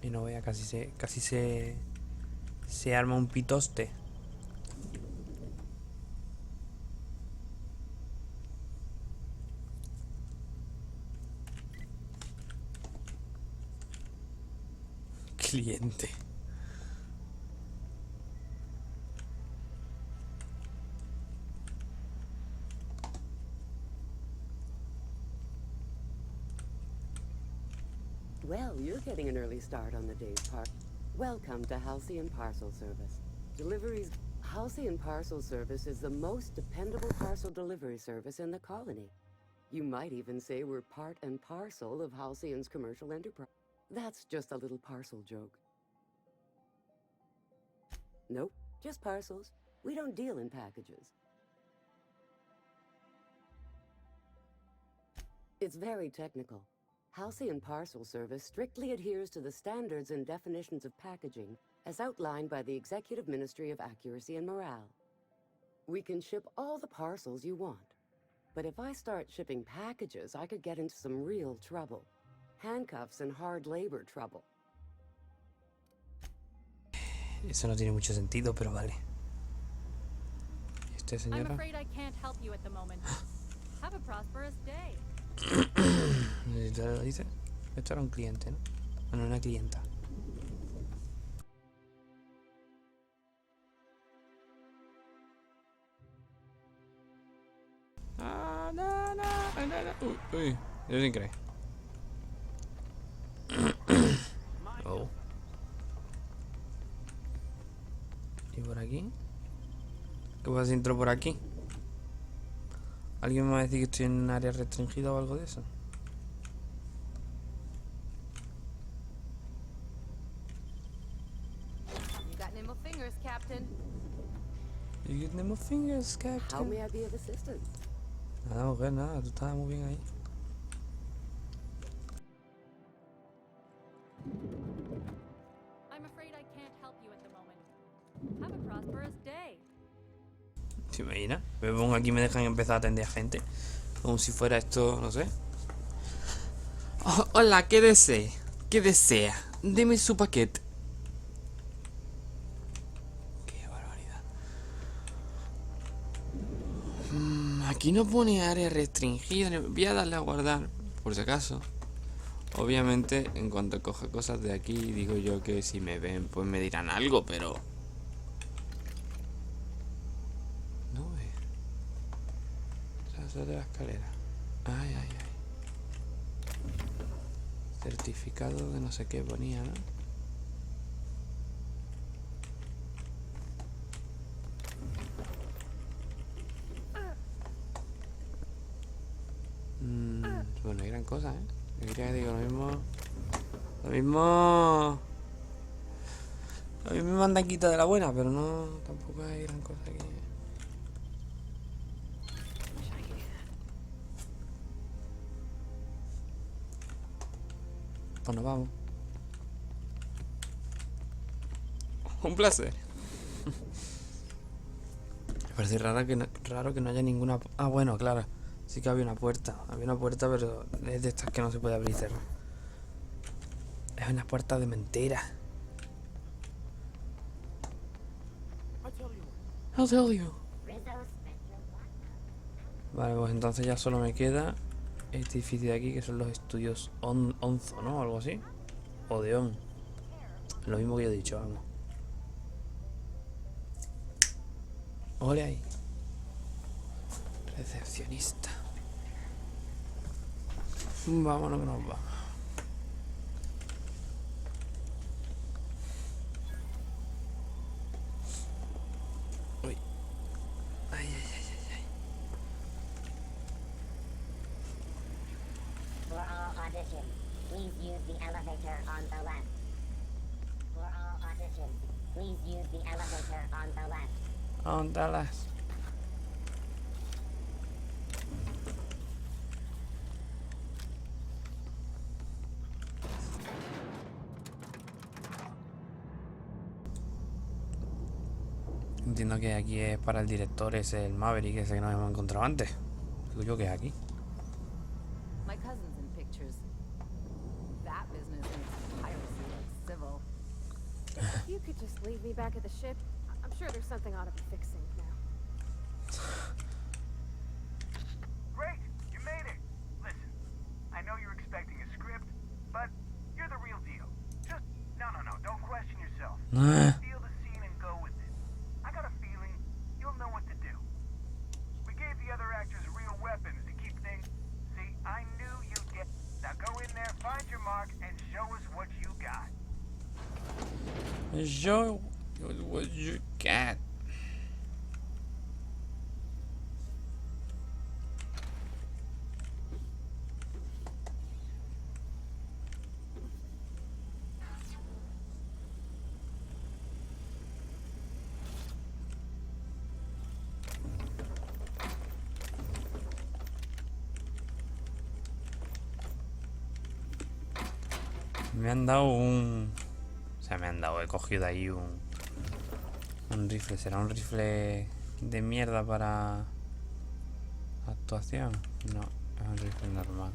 y no vea, casi se arma un pitoste. Cliente. Well, you're getting an early start on the day's part. Welcome to Halcyon Parcel Service. Deliveries... Halcyon Parcel Service is the most dependable parcel delivery service in the colony. You might even say we're part and parcel of Halcyon's commercial enterprise. That's just a little parcel joke. Nope, just parcels. We don't deal in packages. It's very technical. Halcyon Parcel Service strictly adheres to the standards and definitions of packaging as outlined by the Executive Ministry of Accuracy and Morale. We can ship all the parcels you want. But if I start shipping packages, I could get into some real trouble. Handcuffs and hard labor trouble. Eso no tiene mucho sentido, pero vale. ¿Y usted, I'm señora? afraid I can't help you at the moment. Have a prosperous day. ¿Lo dice? Esto era un cliente, ¿no? Bueno, una clienta. Uy, yo sin creer. ¿Y por aquí? ¿Qué pasa si entro por aquí? ¿Alguien me va a decir que estoy en un área restringida o algo de eso? You got nimble fingers, Captain. You get them fingers, How Captain. may I be of assistance? Nada, mujer, nada. Tú estabas muy bien ahí. I'm afraid I can't help you at the moment. Have a prosperous day. ¿Te imaginas? Me pongo aquí y me dejan empezar a atender a gente. Como si fuera esto, no sé. Oh, hola, ¿qué desea? ¿Qué desea? Deme su paquete. Qué barbaridad. Aquí no pone área restringida. Voy a darle a guardar, por si acaso. Obviamente, en cuanto coja cosas de aquí, digo yo que si me ven, pues me dirán algo, pero... No ve. Tras de la escalera. Ay, ay, ay. Certificado de no sé qué ponía, ¿no? Bueno, hay gran cosa, ¿eh? Yo quería que digo lo mismo. Lo mismo. Lo mismo me andan quita de la buena, pero no. Tampoco hay gran cosa aquí. Pues nos vamos. Un placer. Me parece raro que no haya ninguna... Ah, bueno, claro. Sí que había una puerta. Había una puerta, pero es de estas que no se puede abrir y cerrar. Es una puerta de mentira. I'll tell you. Vale, pues entonces ya solo me queda este edificio de aquí, que son los estudios Onzo, ¿no? Algo así. Odeón. Lo mismo que yo he dicho, vamos. Ole ahí. Recepcionista. Vámonos que nos vamos. Uy. Ay, ay, ay, ay, ay. For all auditions, please use the elevator on the left. For all auditions, please use the elevator on the left. On the left. Entiendo que aquí es para el director, es el Maverick, ese que nos hemos encontrado antes. Digo yo que es aquí. My cousin's in pictures. That business is piracy, like civil. If you could just leave me back at the ship, I'm sure there's something I ought to be fixing now. Great! You made it! Listen, I know you're expecting a script, but you're the real deal. Just, no, don't question yourself. Feel the scene and go with it. I got a feeling you'll know what to do. We gave the other actors real weapons to keep things... See, I knew you'd get... Now go in there, find your mark, and show us what you got. Show what you got. Me han dado un... O sea, me han dado... He cogido ahí un rifle. ¿Será un rifle de mierda para actuación? No, es un rifle normal.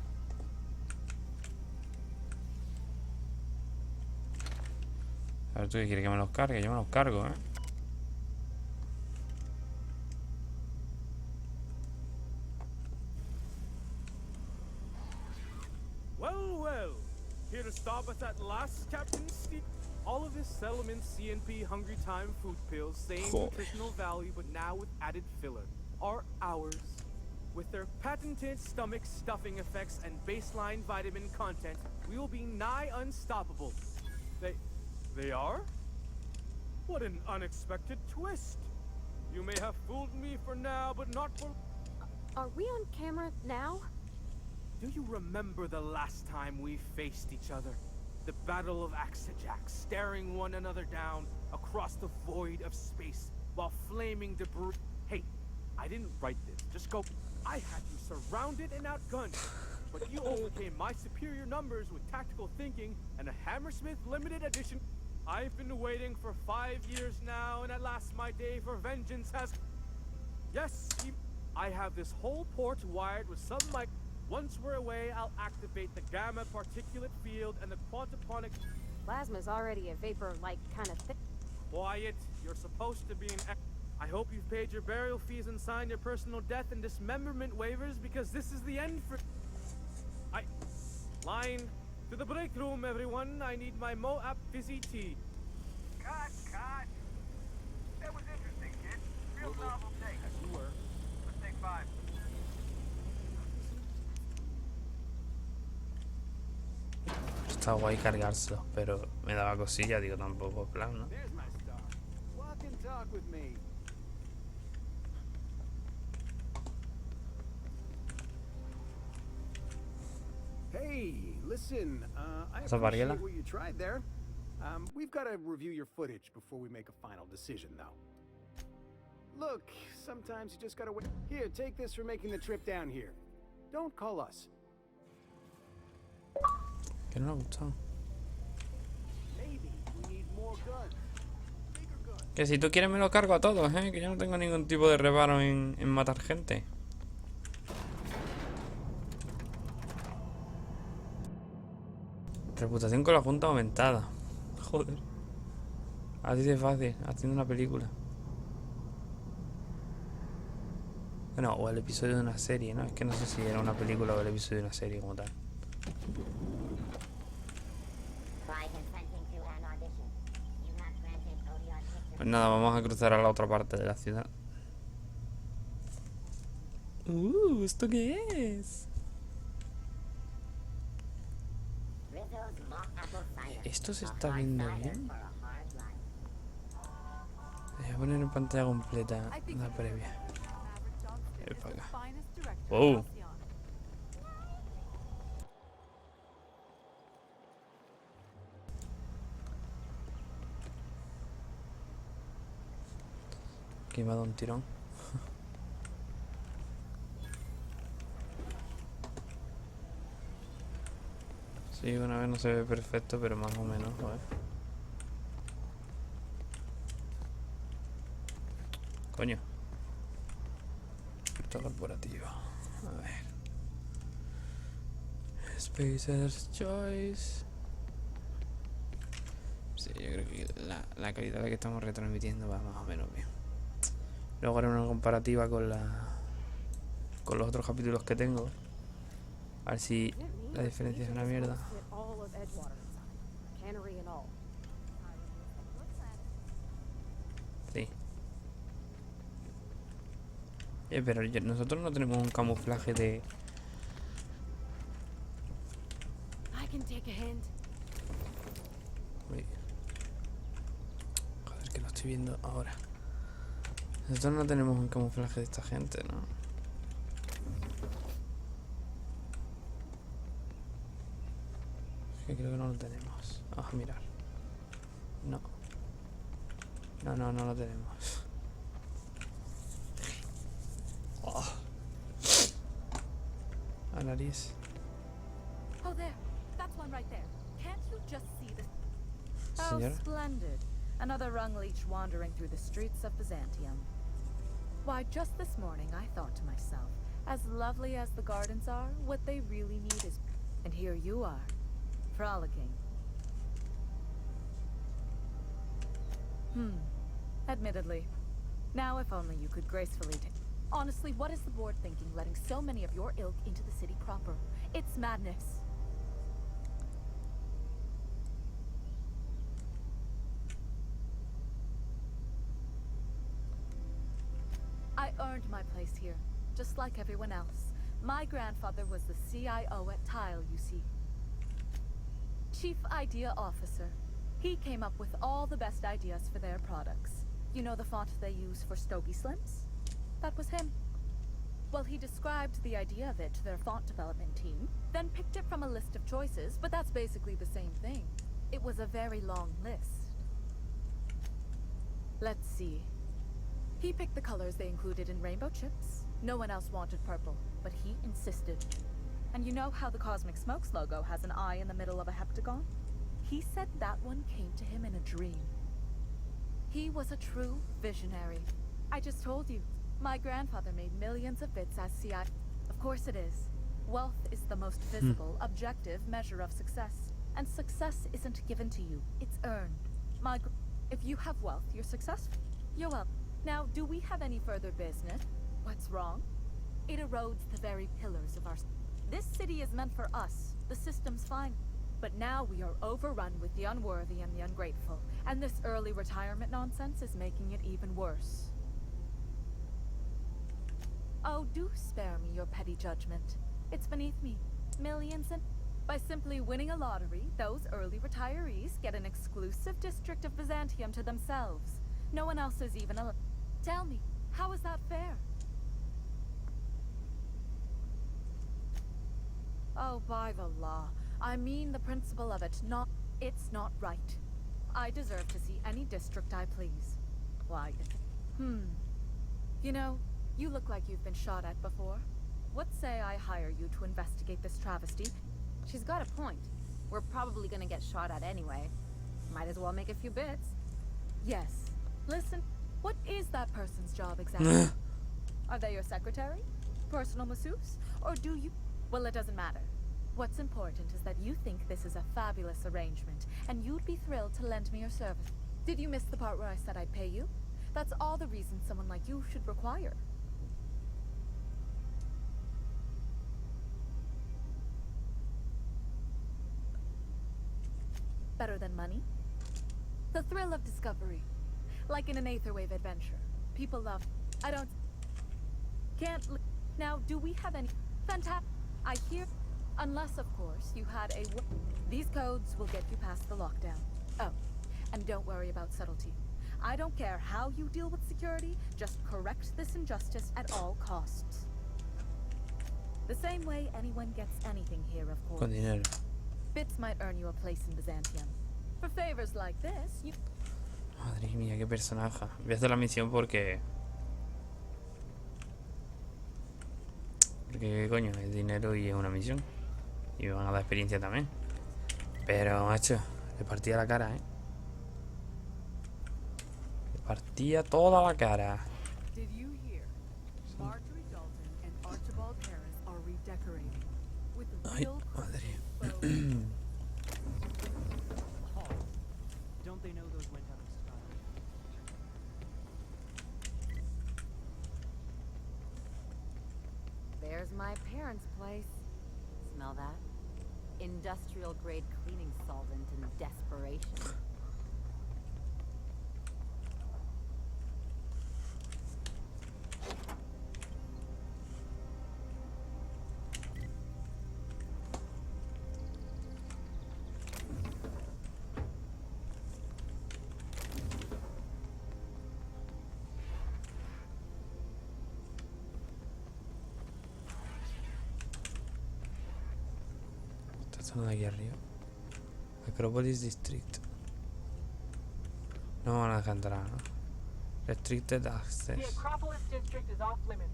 A ver, ¿tú qué quieres que me los cargue? Yo me los cargo, ¿eh? Well. Here to stop us at last, Captain Steve. All of this settlement CNP Hungry Time food pills, same nutritional value, but now with added filler, are ours. With their patented stomach stuffing effects and baseline vitamin content, we will be nigh unstoppable. They are? What an unexpected twist. You may have fooled me for now, but not for... Are we on camera now? Do you remember the last time we faced each other? The Battle of Axejack, staring one another down across the void of space while flaming debris. Hey, I didn't write this. Just go. I had you surrounded and outgunned, but you overcame my superior numbers with tactical thinking and a Hammersmith limited edition. I've been waiting for 5 years now, and at last my day for vengeance has... Yes, I have this whole port wired with some mic. Once we're away, I'll activate the gamma particulate field and the quantaponic... Plasma's already a vapor-like kind of thing. Quiet. You're supposed to be an... I hope you've paid your burial fees and signed your personal death and dismemberment waivers, because this is the end for... Line. To the break room, everyone. I need my Moab fizzy tea. Cut. That was interesting, kid. Real novel take. As you were. Let's take 5. Está guay cargárselo, pero me daba cosilla, digo, tampoco plan, ¿no? There's my star. Walk and talk with me. Hey, listen, I appreciate what you tried there. We've got to review your footage before we make a final decision, though. Look, sometimes you just gotta wait. Here, take this for making the trip down here. Don't call us. Que no me ha gustado. Maybe we need more guns. Bigger guns. Que si tú quieres me lo cargo a todos, que yo no tengo ningún tipo de reparo en matar gente. Reputación con la Junta aumentada. Joder. Así de fácil, haciendo una película. Bueno, o el episodio de una serie, ¿no? Es que no sé si era una película o el episodio de una serie como tal. Pues nada, vamos a cruzar a la otra parte de la ciudad. ¿Esto qué es? ¿Esto se está viendo bien? Voy a poner en pantalla completa la previa. Para acá. ¡Wow! Aquí me ha dado un tirón. Sí, una vez no se ve perfecto, pero más o menos, joder. Coño. Puerta corporativa. A ver. Spacer's Choice. Sí, yo creo que la calidad de que estamos retransmitiendo va más o menos bien. Luego haré una comparativa con los otros capítulos que tengo. A ver si la diferencia es una mierda. Sí. Pero nosotros no tenemos un camuflaje de... Uy. Joder, que lo estoy viendo ahora. Nosotros no tenemos un camuflaje de esta gente, ¿no? Es que creo que no lo tenemos. Vamos a mirar. No. No lo tenemos. Oh. A nariz. Oh, there. That's one right there. Can't you just see the... How Señora. splendid. Another rung leech wandering through the streets of Byzantium. Why, just this morning I thought to myself, as lovely as the gardens are, what they really need is... And here you are, frolicking. Admittedly. Now if only you could gracefully take... Honestly, what is the board thinking, letting so many of your ilk into the city proper? It's madness. I earned my place here, just like everyone else. My grandfather was the CIO at Tile, you see. Chief Idea Officer. He came up with all the best ideas for their products. You know the font they use for Stogie Slims? That was him. Well, he described the idea of it to their font development team, then picked it from a list of choices, but that's basically the same thing. It was a very long list. Let's see. He picked the colors they included in rainbow chips. No one else wanted purple, but he insisted. And you know how the Cosmic Smokes logo has an eye in the middle of a heptagon? He said that one came to him in a dream. He was a true visionary. I just told you, my grandfather made millions of bits as CI. Of course it is. Wealth is the most visible, objective measure of success. And success isn't given to you, it's earned. If you have wealth, you're successful. You're well. Now, do we have any further business? What's wrong? It erodes the very pillars of our... This city is meant for us. The system's fine. But now we are overrun with the unworthy and the ungrateful. And this early retirement nonsense is making it even worse. Oh, do spare me your petty judgment. It's beneath me. Millions and... By simply winning a lottery, those early retirees get an exclusive district of Byzantium to themselves. No one else is even allowed. Tell me, how is that fair? Oh, by the law. I mean the principle of it, not... It's not right. I deserve to see any district I please. Why? You know, you look like you've been shot at before. What say I hire you to investigate this travesty? She's got a point. We're probably gonna get shot at anyway. Might as well make a few bits. Yes. Listen, what is that person's job exactly? Are they your secretary? Personal masseuse? Or do you... Well, it doesn't matter. What's important is that you think this is a fabulous arrangement, and you'd be thrilled to lend me your service. Did you miss the part where I said I'd pay you? That's all the reason someone like you should require. Better than money? The thrill of discovery. Like in an Aetherwave adventure. People love... I don't... Can't... Now, do we have any... Fantastic... I hear... Unless, of course, you had a... These codes will get you past the lockdown. Oh, and don't worry about subtlety. I don't care how you deal with security, just correct this injustice at all costs. The same way anyone gets anything here, of course. Con dinero. Bits might earn you a place in Byzantium. For favors like this, you... Madre mía, qué personaje. Voy a hacer la misión porque... Porque, coño, es dinero y es una misión. Y me van a dar experiencia también. Pero, macho, le partía la cara, ¿eh? Le partía toda la cara. Did you hear? Marjorie Dalton and Archibald Harris are redecorating with Ay, real madre. Don't they know those went out of style? There's my parents' place. Smell that? Industrial grade cleaning solvent in desperation. De aquí arriba. Acropolis District. No van a dejar entrar, ¿no? Restricted The access. Acropolis district is off limits.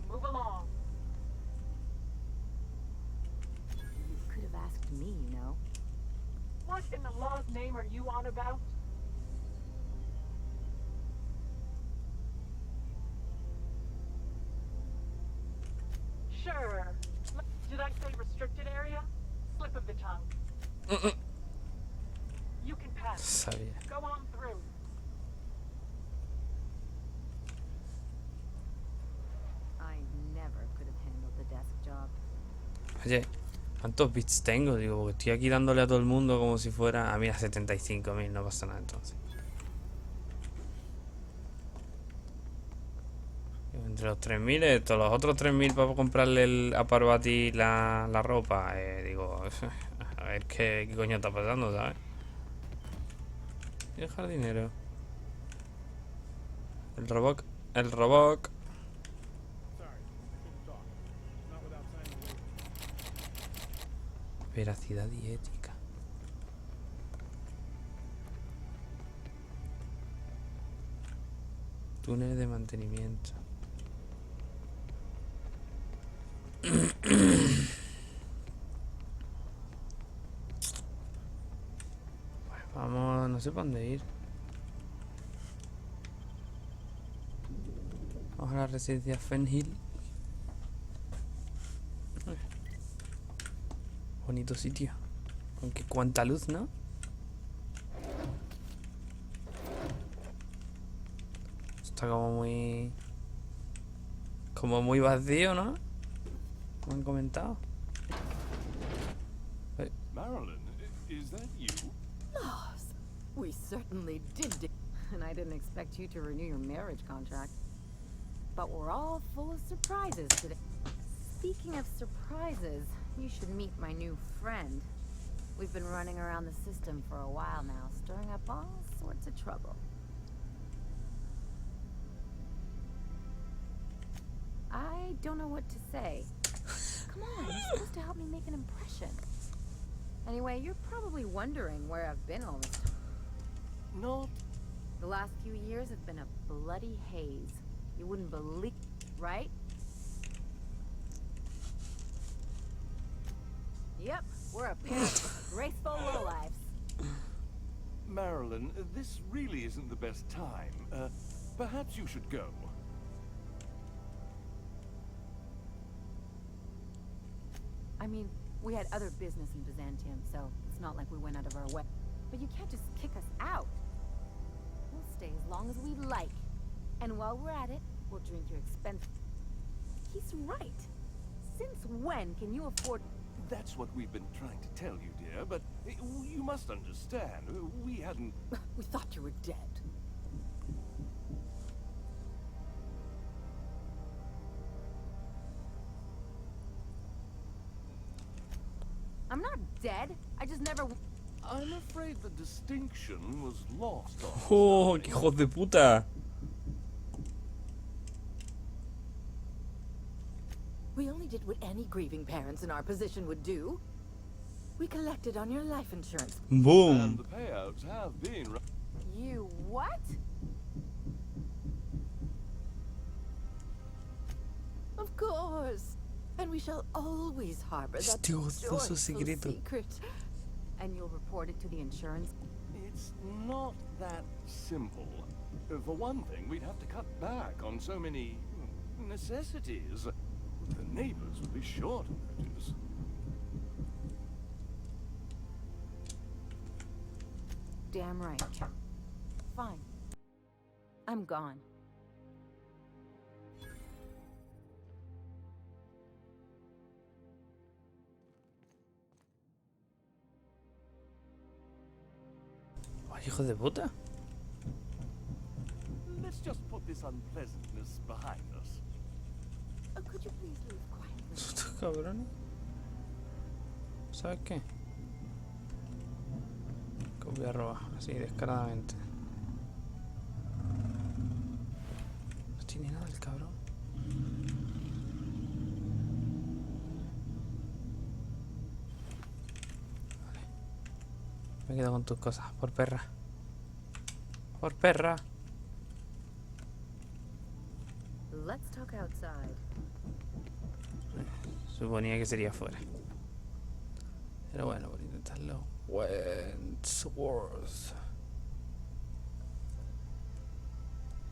Move along. You could have asked me, you know. What in the law's name are you on about? Sure. Did I say restricted area? Slip of the tongue. You can pass. Sabía. Go on through. I never could have handled the desk job. Oye, ¿cuántos bits tengo? Digo, porque estoy aquí dándole a todo el mundo como si fuera... Ah, mira, 75.000, no pasa nada entonces. Entre los 3.000, estos, los otros 3.000 para comprarle a Parvati la ropa. Digo, a ver qué coño está pasando, ¿sabes? Y el jardinero. El robot. El robot. Veracidad y ética. Túnel de mantenimiento. Pues vamos, no sé para dónde ir. Vamos a la residencia Fenhill. Bonito sitio. Aunque cuánta luz, ¿no? Está como muy... Como muy vacío, ¿no? Me han comentado. Marilyn, is that you? Oh, we certainly did. And I didn't expect you to renew your marriage contract. But we're all full of surprises today. Speaking of surprises, you should meet my new friend. We've been running around the system for a while now, stirring up all sorts of trouble. I don't know what to say. Come on, you're supposed to help me make an impression. Anyway, you're probably wondering where I've been all this time. Not. The last few years have been a bloody haze. You wouldn't believe, right? Yep, we're a pair of graceful lowlifes. Marilyn, this really isn't the best time. Perhaps you should go. I mean, we had other business in Byzantium, so it's not like we went out of our way. But you can't just kick us out. We'll stay as long as we like. And while we're at it, we'll drink your expensive... He's right. Since when can you afford... That's what we've been trying to tell you, dear, but you must understand. We hadn't... We thought you were dead. I'm not dead. I just never... I'm afraid the distinction was lost on us. ¡Oh, qué hijos de puta! We only did what any grieving parents in our position would do. We collected on your life insurance. Boom! And the payouts have been... You what? Of course. And we shall always harbor that Este gozoso secreto. secret. And you'll report it to the insurance? It's not that simple. For one thing, we'd have to cut back on so many necessities. The neighbors would be sure to notice. Damn right. Fine. I'm gone. Ay, hijo de puta. Let's just put this unpleasantness behind us. Could you please leave quietly? Estos cabrones. ¿Sabes qué? Que os voy a robar, así descaradamente. No tiene nada el cabrón. Vale. Me quedo con tus cosas, por perra. Por perra. Let's talk outside. Suponía que sería fuera. Pero bueno, por intentarlo. Wentworth.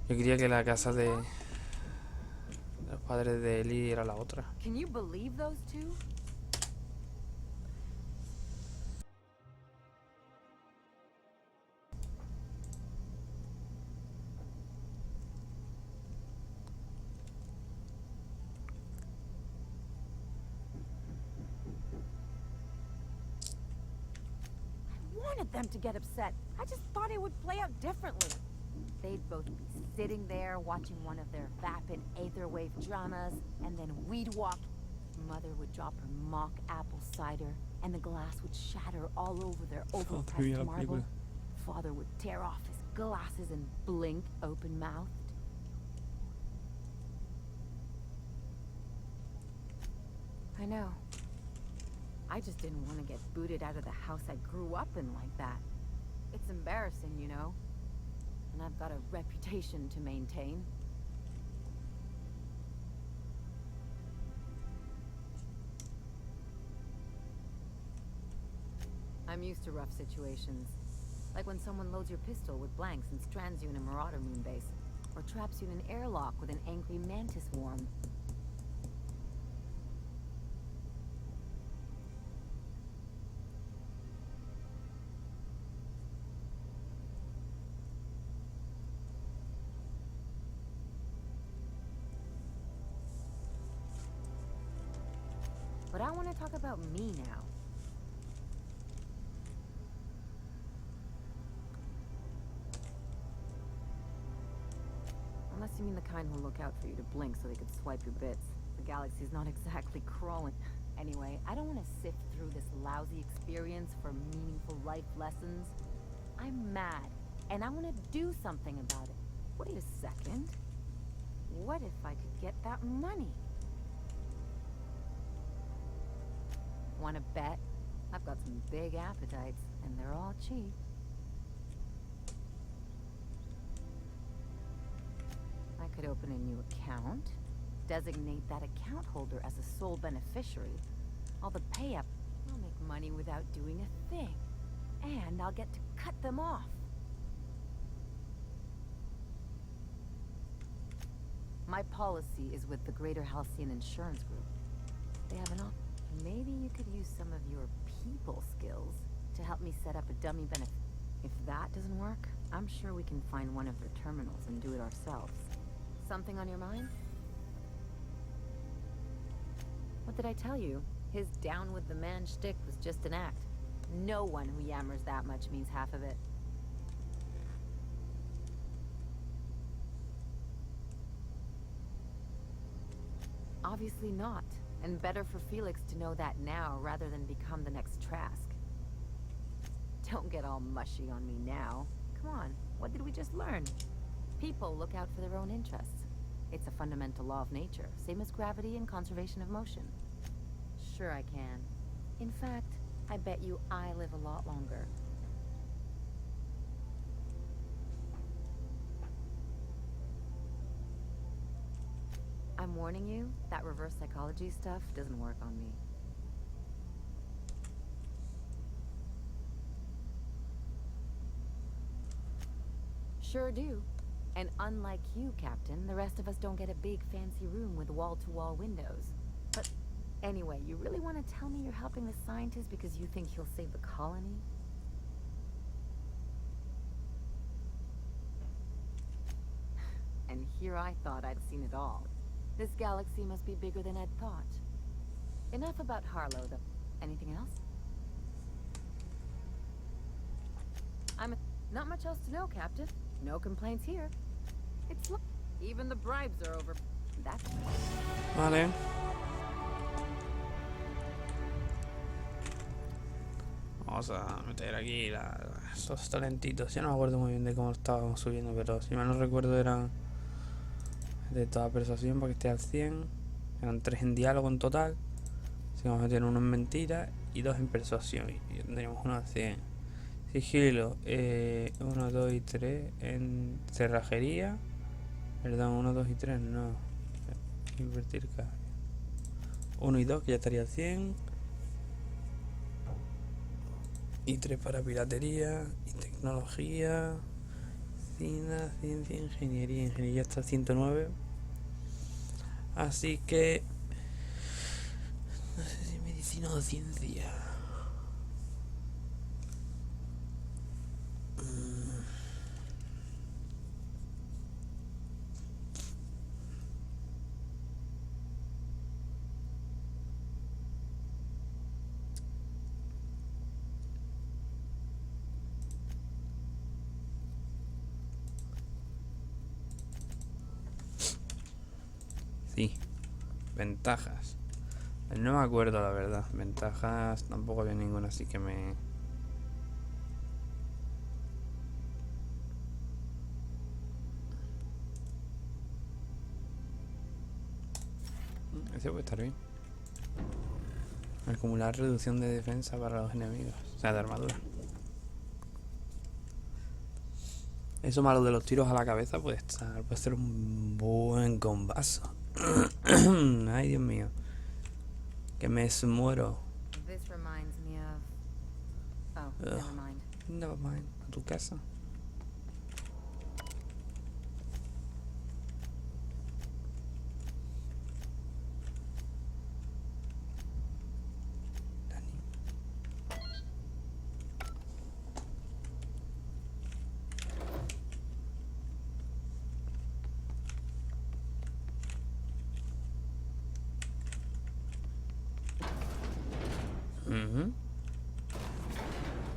Yo quería que la casa de los padres de Ellie era la otra. Can you believe those two? Them to get upset. I just thought it would play out differently. They'd both be sitting there watching one of their vapid aetherwave dramas, and then we'd walk. Mother would drop her mock apple cider, and the glass would shatter all over their overpressed marble. father would tear off his glasses and blink open-mouthed. I know. I just didn't want to get booted out of the house I grew up in like that. It's embarrassing, you know. And I've got a reputation to maintain. I'm used to rough situations. Like when someone loads your pistol with blanks and strands you in a marauder moonbase. Or traps you in an airlock with an angry mantis worm. But I want to talk about me now. Unless you mean the kind who'll look out for you to blink so they could swipe your bits. The galaxy's not exactly crawling. Anyway, I don't want to sift through this lousy experience for meaningful life lessons. I'm mad, and I want to do something about it. Wait a second. What if I could get that money? Want to bet? I've got some big appetites, and they're all cheap. I could open a new account, designate that account holder as a sole beneficiary. All the pay-up, I'll make money without doing a thing. And I'll get to cut them off. My policy is with the Greater Halcyon Insurance Group. They have an office. Maybe you could use some of your people skills to help me set up a dummy benefit. If that doesn't work, I'm sure we can find one of their terminals and do it ourselves. Something on your mind? What did I tell you? His down with the man shtick was just an act. No one who yammers that much means half of it. Obviously not. And better for Felix to know that now rather than become the next Trask. Don't get all mushy on me now. Come on, what did we just learn? People look out for their own interests. It's a fundamental law of nature, same as gravity and conservation of motion. Sure I can. In fact, I bet you I live a lot longer. I'm warning you, that reverse psychology stuff doesn't work on me. Sure do. And unlike you, Captain, the rest of us don't get a big fancy room with wall-to-wall windows. But anyway, you really want to tell me you're helping the scientist because you think he'll save the colony? And here I thought I'd seen it all. This galaxy must be bigger than I'd thought. Enough about Harlow, though. Anything else? Not much else to know, Captain. No complaints here. It's even the bribes are over. That's Vale. Vamos a meter aquí estos talentitos. Ya no me acuerdo muy bien de cómo estábamos subiendo, pero si mal no recuerdo eran de toda persuasión para que esté al 100. Eran 3 en diálogo en total. Así que vamos a meter 1 en mentira y 2 en persuasión. Y tendríamos 1 al 100. Sigilo, 1, 2 y 3 en cerrajería. Perdón, 1, 2 y 3 no. Invertir cada 1 y 2 que ya estaría al 100. Y 3 para piratería y tecnología. Ciencia, ingeniería. Ingeniería está al 109. Así que no sé si medicina o ciencia. Sí, ventajas. No me acuerdo la verdad. Ventajas tampoco había ninguna, así que me... resistencia puede estar bien. Acumular reducción de defensa para los enemigos. O sea, de armadura. Eso malo de los tiros a la cabeza puede ser un buen combazo. Ay, Dios mío. Que me muero. This reminds me of... Oh, never mind. Never mind. A tu casa.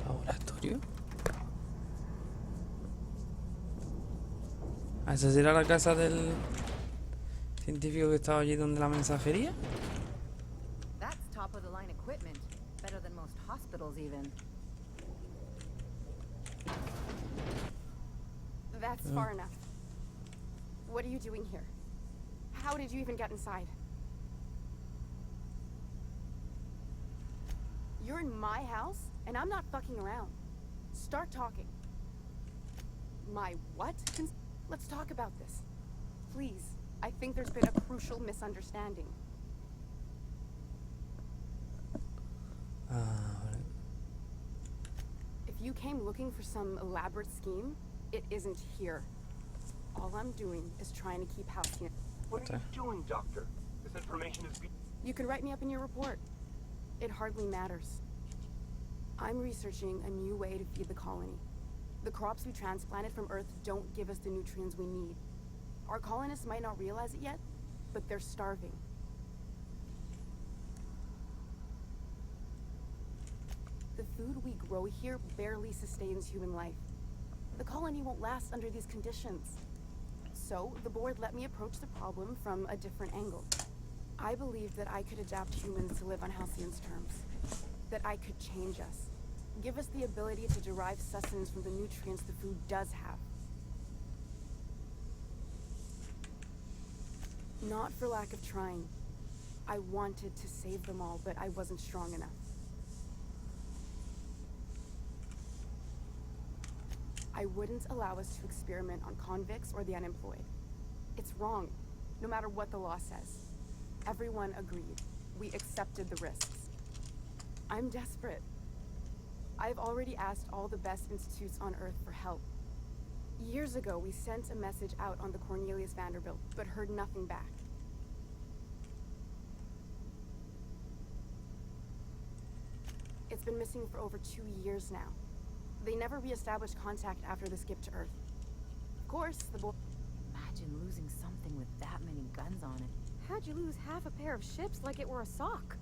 Laboratorio. ¿Esa será la casa del científico que estaba allí donde la mensajería? That's top of the line equipment. Better than most hospitals even. That's far enough. What are you doing here? How did you even get inside? You're in my house, and I'm not fucking around. Start talking. My what? Let's talk about this. Please. I think there's been a crucial misunderstanding. If you came looking for some elaborate scheme, it isn't here. All I'm doing is trying to keep Halcyon. What are you doing, Doctor? This information is... You could write me up in your report. It hardly matters. I'm researching a new way to feed the colony. The crops we transplanted from Earth don't give us the nutrients we need. Our colonists might not realize it yet, but they're starving. The food we grow here barely sustains human life. The colony won't last under these conditions. So, the board let me approach the problem from a different angle. I believed that I could adapt humans to live on Halcyon's terms. That I could change us. Give us the ability to derive sustenance from the nutrients the food does have. Not for lack of trying. I wanted to save them all, but I wasn't strong enough. I wouldn't allow us to experiment on convicts or the unemployed. It's wrong, no matter what the law says. Everyone agreed. We accepted the risks. I'm desperate. I've already asked all the best institutes on Earth for help. Years ago, we sent a message out on the Cornelius Vanderbilt, but heard nothing back. It's been missing for over 2 years now. They never re-established contact after the skip to Earth. Of course, the boy... Imagine losing something with that many guns on it. How'd you lose half a pair of ships like it were a sock?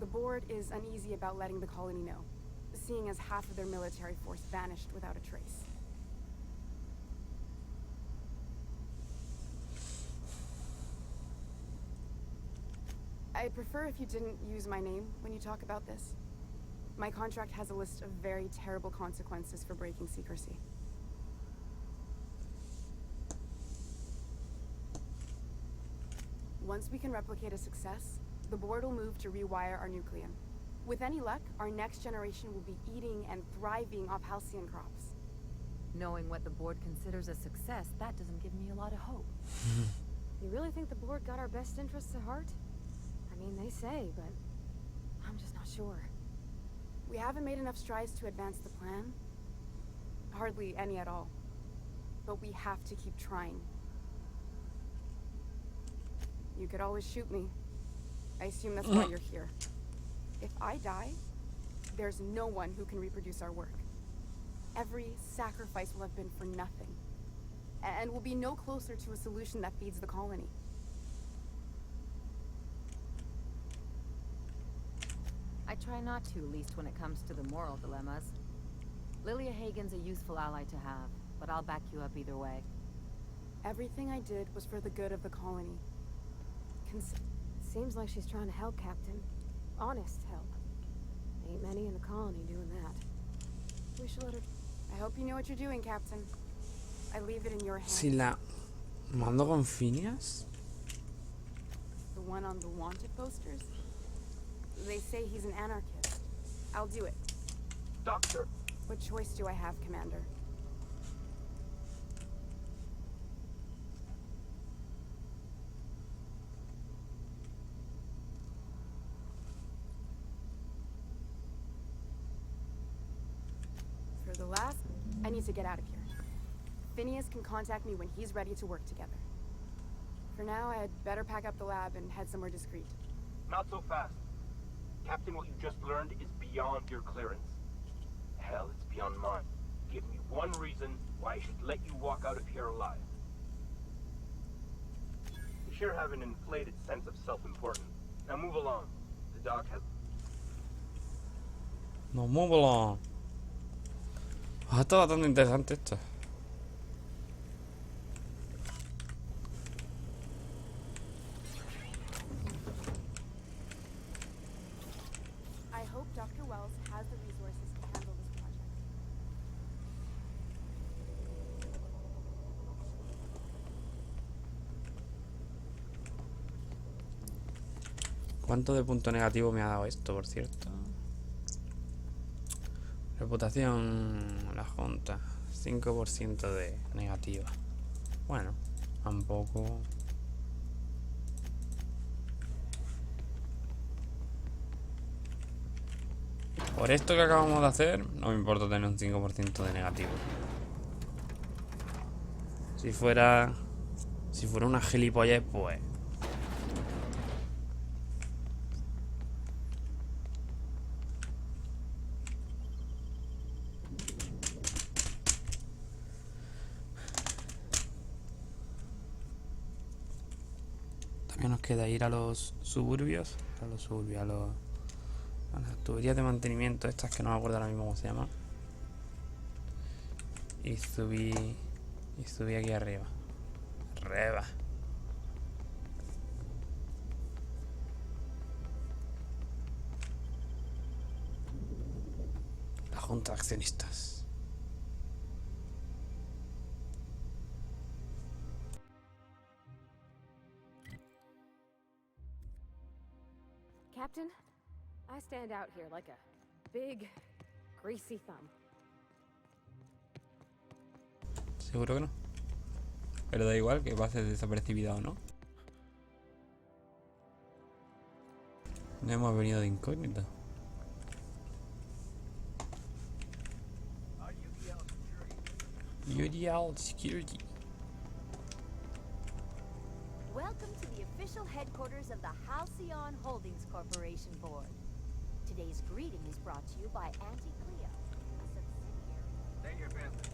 The board is uneasy about letting the colony know, seeing as half of their military force vanished without a trace. I'd prefer if you didn't use my name when you talk about this. My contract has a list of very terrible consequences for breaking secrecy. Once we can replicate a success, the board will move to rewire our nucleum. With any luck, our next generation will be eating and thriving off halcyon crops. Knowing what the board considers a success, that doesn't give me a lot of hope. You really think the board got our best interests at heart? I mean, they say, but I'm just not sure. We haven't made enough strides to advance the plan. Hardly any at all. But we have to keep trying. You could always shoot me. I assume that's why you're here. If I die, there's no one who can reproduce our work. Every sacrifice will have been for nothing. And we'll be no closer to a solution that feeds the colony. I try not to, least when it comes to the moral dilemmas. Lilia Hagen's a useful ally to have, but I'll back you up either way. Everything I did was for the good of the colony. Seems like she's trying to help, Captain. Honest help. Ain't many in the colony doing that. We should let her... I hope you know what you're doing, Captain. I leave it in your hands. Si la mando con Phineas. The The one on the wanted posters? They say he's an anarchist. I'll do it. Doctor! What choice do I have, Commander? For the last, I need to get out of here. Phineas can contact me when he's ready to work together. For now, I'd better pack up the lab and head somewhere discreet. Not so fast. Captain, what you just learned is beyond your clearance. Hell, it's beyond mine. Give me one reason why I should let you walk out of here alive. You sure have an inflated sense of self-importance. Now move along. The doc has... No, move along. Está bastante interesante esto. I hope Dr. Wells has the resources to handle this project. ¿Cuánto de punto negativo me ha dado esto, por cierto? Reputación, la junta, 5% de negativa. Bueno, tampoco. Por esto que acabamos de hacer, no me importa tener un 5% de negativo. Si fuera una gilipollez, pues... También nos queda ir a los suburbios. A las tuberías de mantenimiento, estas que no me acuerdo ahora mismo cómo se llaman. Y subí aquí arriba. Arriba. La junta de accionistas. Captain, I stand out here like a big, greasy thumb. Seguro que no. Pero da igual que pase desapercibida o no. No hemos venido de incógnito. UDL Security. Welcome to the official headquarters of the Halcyon Holdings Corporation Board. Today's greeting is brought to you by Auntie Cleo, a subsidiary. Stay your business.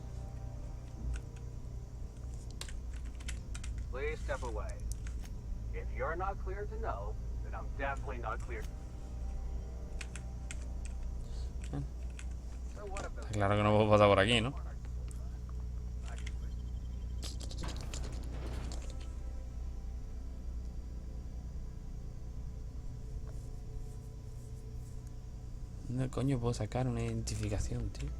Please step away. If you're not clear to know, then I'm definitely not clear. Está claro que no puedo pasar por aquí, ¿no? ¿Dónde coño puedo sacar una identificación, tío?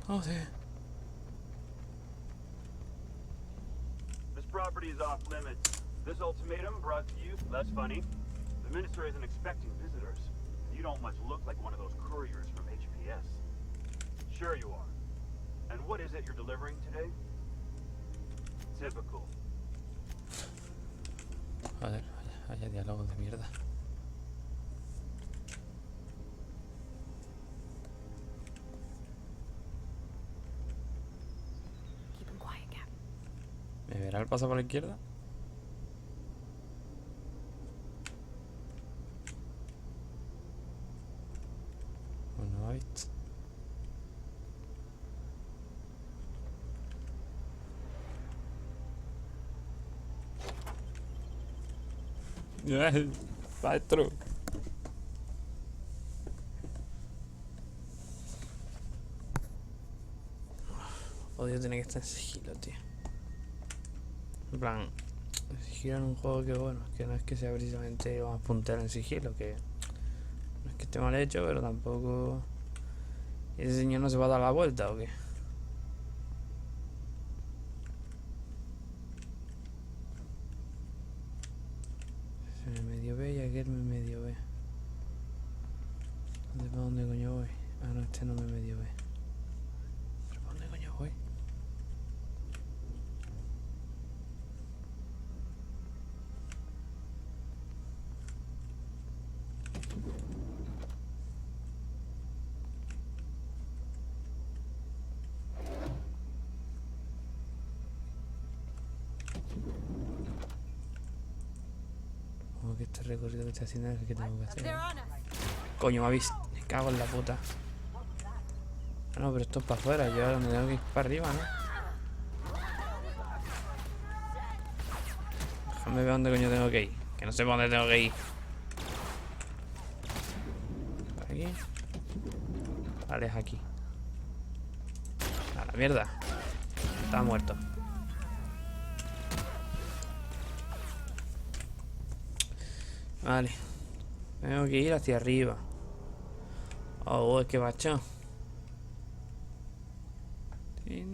Oh, there. This property is off limits. This ultimatum brought to you, less funny. The minister isn't expecting visitors. You don't much look like one of those couriers from HPS. Sure you are. And what is it you're delivering today? Typical. Joder, vaya diálogos de mierda. Keep him quiet, Cap. ¿Me verá el paso por la izquierda? Pues no me ha visto. Maestro. Odio tener que estar en sigilo, tío. En plan, sigilo en un juego que bueno, que no es que sea precisamente lo más puntero en sigilo, que no es que esté mal hecho, pero tampoco... ¿Y ese señor no se va a dar la vuelta o qué? Se me medio ve y aquel me medio ve. ¿Para dónde coño voy? Ah, no, este no me medio ve. ¿Pero para dónde coño voy? Como que este recorrido que estoy haciendo es el que tengo que hacer. Coño, me habéis... Me cago en la puta. Ah, no, pero esto es para afuera. Yo ahora me tengo que ir para arriba, ¿no? Déjame ver dónde coño tengo que ir. Que no sé para dónde tengo que ir. ¿Por aquí? Vale, es aquí. A la mierda. Está muerto. Vale. Tengo que ir hacia arriba. Oh, es que macho. I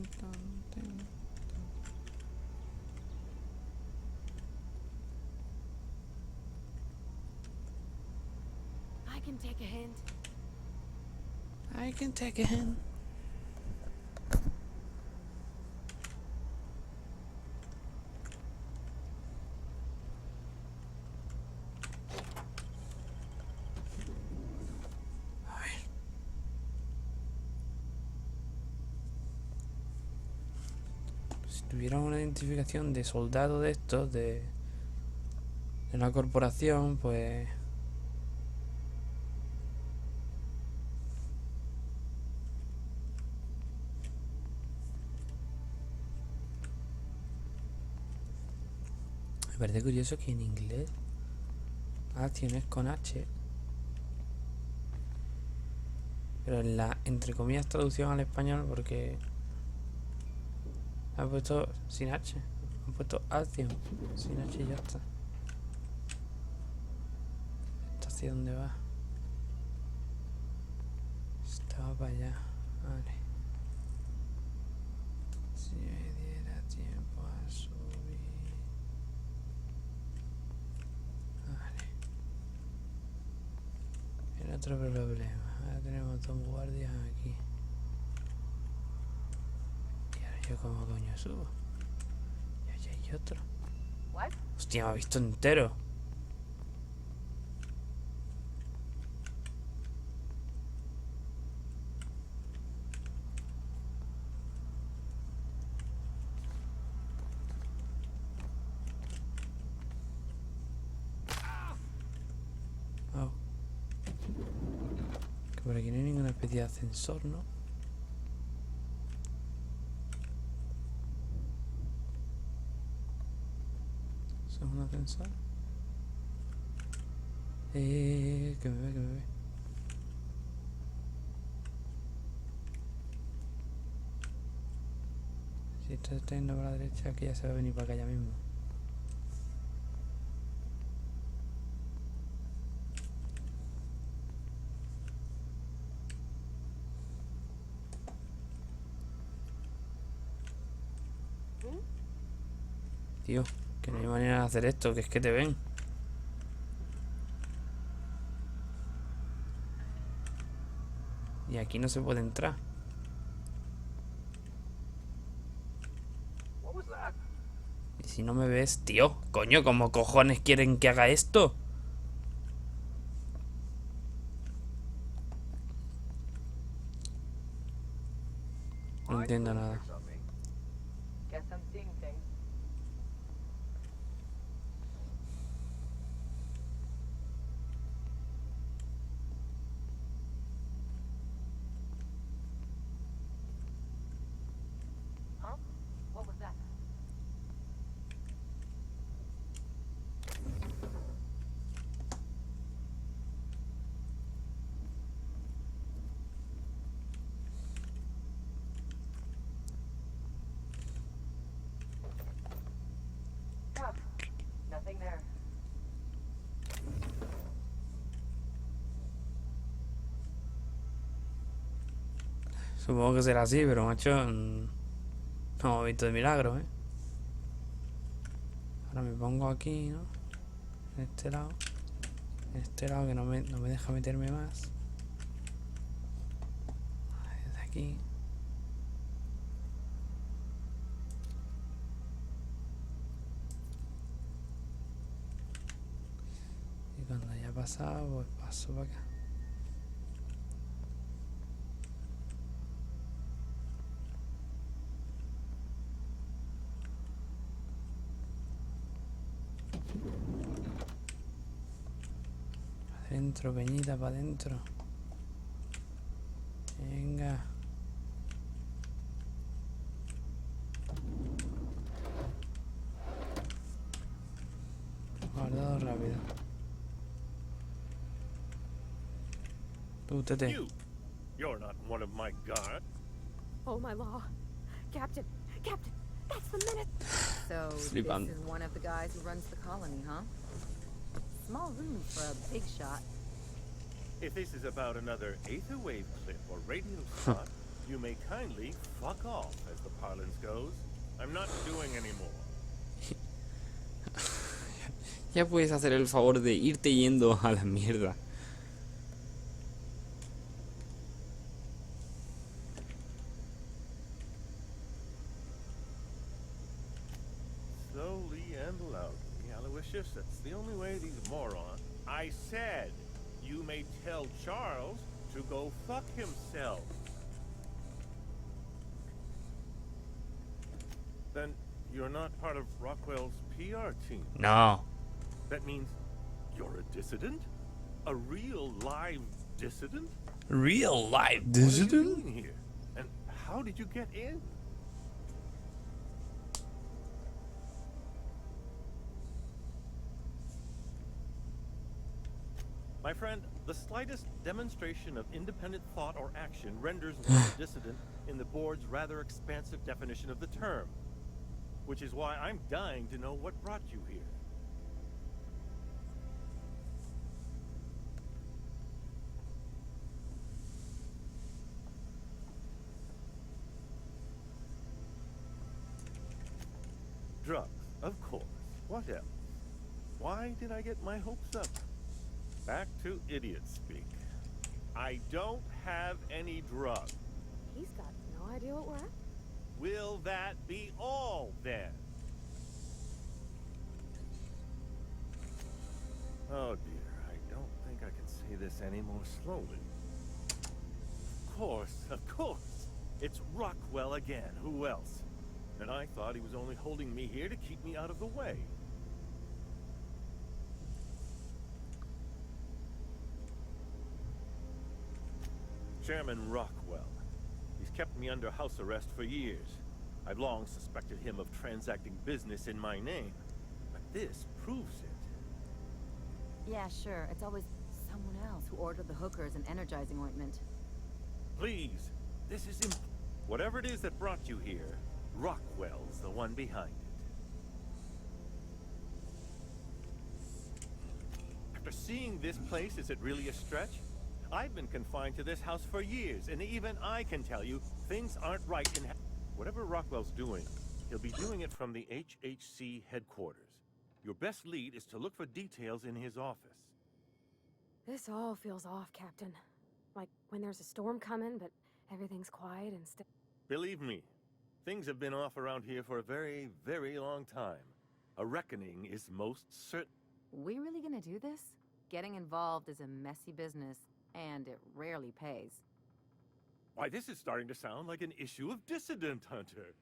can take a hint. I can take a hint. Si tuviera una identificación de soldado de estos, de la corporación, pues... Me parece curioso que en inglés acción es con H, pero en la, entre comillas, traducción al español, porque han puesto sin H, han puesto acción sin H y ya está. ¿Esta hacia dónde va? Esta va para allá. Vale. Si me diera tiempo a subir. Vale. El otro problema. Ahora tenemos dos guardias aquí. Y ahora yo como coño subo. Y allá hay otro. Hostia, me ha visto entero. Oh. Que por aquí no hay ninguna especie de ascensor, ¿no? ¿Eso es un ascensor? Que me ve, que me ve. Si esto está yendo para la derecha, que ya se va a venir para acá ya mismo. Tío, que no hay manera de hacer esto, que es que te ven. Y aquí no se puede entrar. Y si no me ves, tío, coño, ¿cómo cojones quieren que haga esto? No entiendo nada. Guess I'm seeing things. Huh? What was that? Supongo que será así, pero macho, no he visto de milagro, ¿eh? Ahora me pongo aquí, ¿no? En este lado. En este lado que no me deja meterme más. Desde aquí. Y cuando haya pasado, pues paso para acá. Para adentro, peñita, para adentro. Venga. Guardado rápido. Tú, tete. You're not one of my guards. Oh, my law. Captain, that's the minute. So, this Flipando. is one of the guys who runs the colony, huh? Small room for a big shot. If this is about another Aether Wave clip or radio spot, you may kindly fuck off, as the parlance goes. I'm not doing anymore. Ya puedes hacer el favor de irte yendo a la mierda. Slowly and loudly, Aloysius, that's the only way these morons... I said, you may tell Charles to go fuck himself. Then you're not part of Rockwell's PR team. No. That means you're a dissident? A real live dissident? Real life What are you dissident? doing here? And how did you get in? My friend, the slightest demonstration of independent thought or action renders one a dissident in the board's rather expansive definition of the term. Which is why I'm dying to know what brought you here. Drugs, of course. What else? Why did I get my hopes up? Back to idiot speak. I don't have any drugs. He's got no idea what we're at. Will that be all, then? Oh dear, I don't think I can say this any more slowly. Of course. It's Rockwell again. Who else? And I thought he was only holding me here to keep me out of the way. Chairman Rockwell. He's kept me under house arrest for years. I've long suspected him of transacting business in my name. But this proves it. Yeah, sure. It's always someone else who ordered the hookers and energizing ointment. Please, this is whatever it is that brought you here, Rockwell's the one behind it. After seeing this place, is it really a stretch? I've been confined to this house for years, and even I can tell you, things aren't right in... Whatever Rockwell's doing, he'll be doing it from the HHC headquarters. Your best lead is to look for details in his office. This all feels off, Captain. Like when there's a storm coming, but everything's quiet and still. Believe me, things have been off around here for a very, very long time. A reckoning is most certain. We really gonna do this? Getting involved is a messy business, and it rarely pays. Why, this is starting to sound like an issue of Dissident Hunter.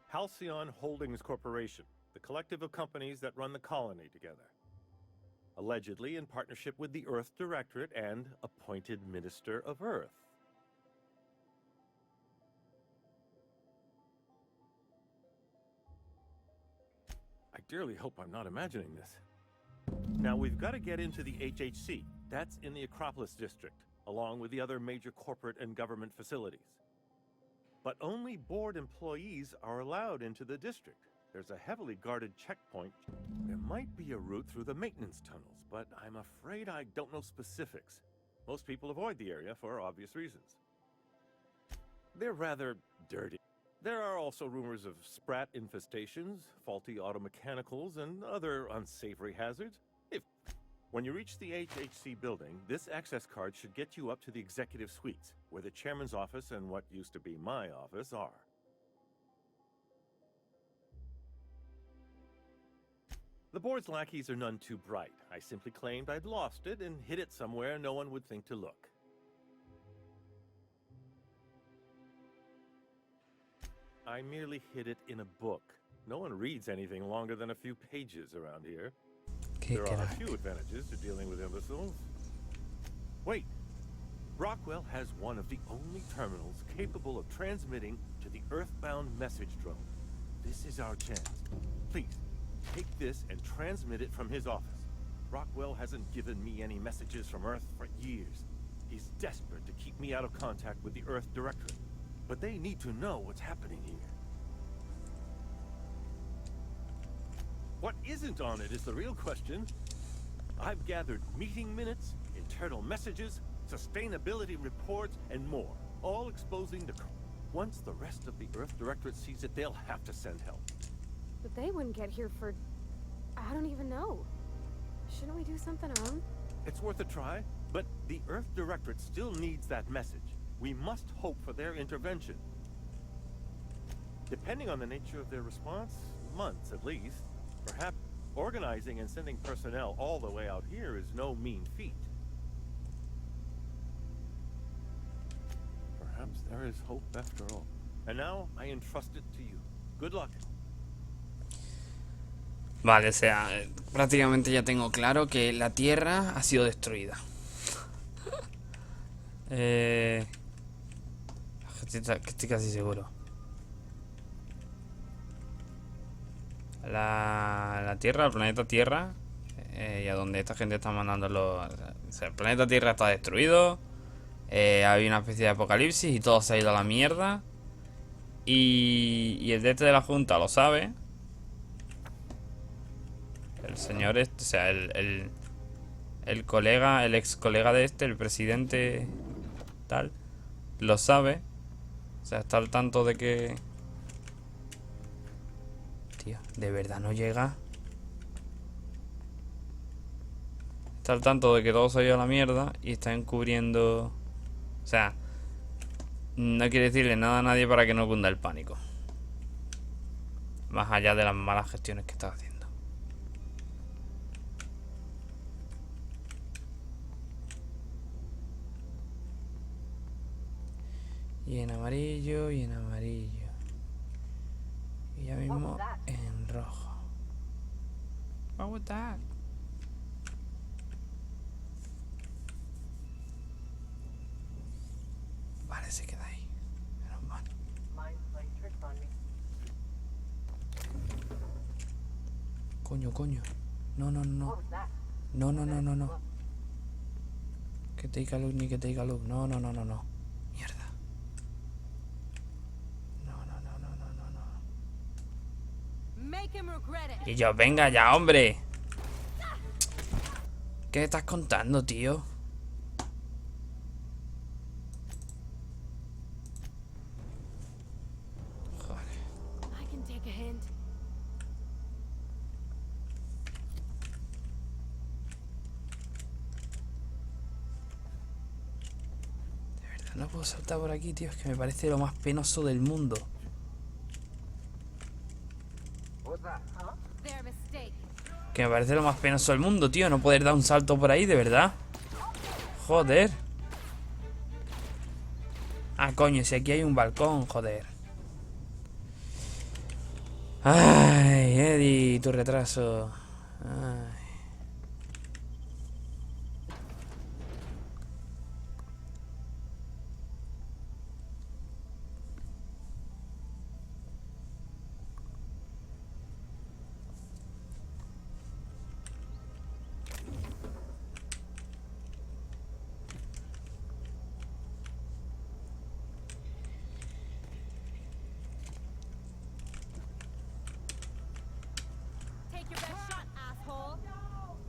Halcyon Holdings Corporation, the collective of companies that run the colony together. Allegedly in partnership with the Earth Directorate and appointed Minister of Earth. I dearly hope I'm not imagining this. Now, we've got to get into the HHC. That's in the Acropolis District, along with the other major corporate and government facilities. But only board employees are allowed into the district. There's a heavily guarded checkpoint. There might be a route through the maintenance tunnels, but I'm afraid I don't know specifics. Most people avoid the area for obvious reasons. They're rather dirty. There are also rumors of sprat infestations, faulty auto mechanicals, and other unsavory hazards. When you reach the HHC building, this access card should get you up to the executive suites, where the chairman's office and what used to be my office are. The board's lackeys are none too bright. I simply claimed I'd lost it and hid it somewhere no one would think to look. I merely hid it in a book. No one reads anything longer than a few pages around here. There are a few advantages to dealing with imbeciles. Wait. Rockwell has one of the only terminals capable of transmitting to the Earthbound message drone. This is our chance. Please, take this and transmit it from his office. Rockwell hasn't given me any messages from Earth for years. He's desperate to keep me out of contact with the Earth Directorate. But they need to know what's happening here. What isn't on it is the real question. I've gathered meeting minutes, internal messages, sustainability reports, and more, all exposing the... Once the rest of the Earth Directorate sees it, they'll have to send help. But they wouldn't get here for... I don't even know. Shouldn't we do something our own? It's worth a try, but the Earth Directorate still needs that message. We must hope for their intervention. Depending on the nature of their response, months at least. Perhaps organizing and sending personnel all the way out here is no mean feat. Perhaps there is hope after all. And now I entrust it to you. Good luck. Vale, o sea, prácticamente ya tengo claro que la Tierra ha sido destruida. Estoy casi seguro. La Tierra, el planeta Tierra, y a donde esta gente está mandando los... O sea, el planeta Tierra está destruido. Hay una especie de apocalipsis y todo se ha ido a la mierda. Y el de la Junta lo sabe. El señor este, o sea, el colega, el ex colega de este, el presidente tal, lo sabe. O sea, está al tanto de que... Tío, ¿de verdad no llega? Está al tanto de que todo se ha ido a la mierda y está encubriendo... O sea, no quiere decirle nada a nadie para que no cunda el pánico. Más allá de las malas gestiones que está haciendo. Y en amarillo, y en amarillo. Y ya mismo en rojo. What was that? Vale, se queda ahí. Menos mal. Coño, coño. No, no, no. No, no, no, no, no. Que take a look, ni que take a look. No, no, no, no, no. Mierda. Y yo, venga ya, hombre. ¿Qué me estás contando, tío? De verdad, no puedo saltar por aquí, tío. Es que me parece lo más penoso del mundo. Que me parece lo más penoso del mundo, tío. No poder dar un salto por ahí, de verdad. Joder. Ah, coño, si aquí hay un balcón, joder. Ay, Eddie, tu retraso. Ay.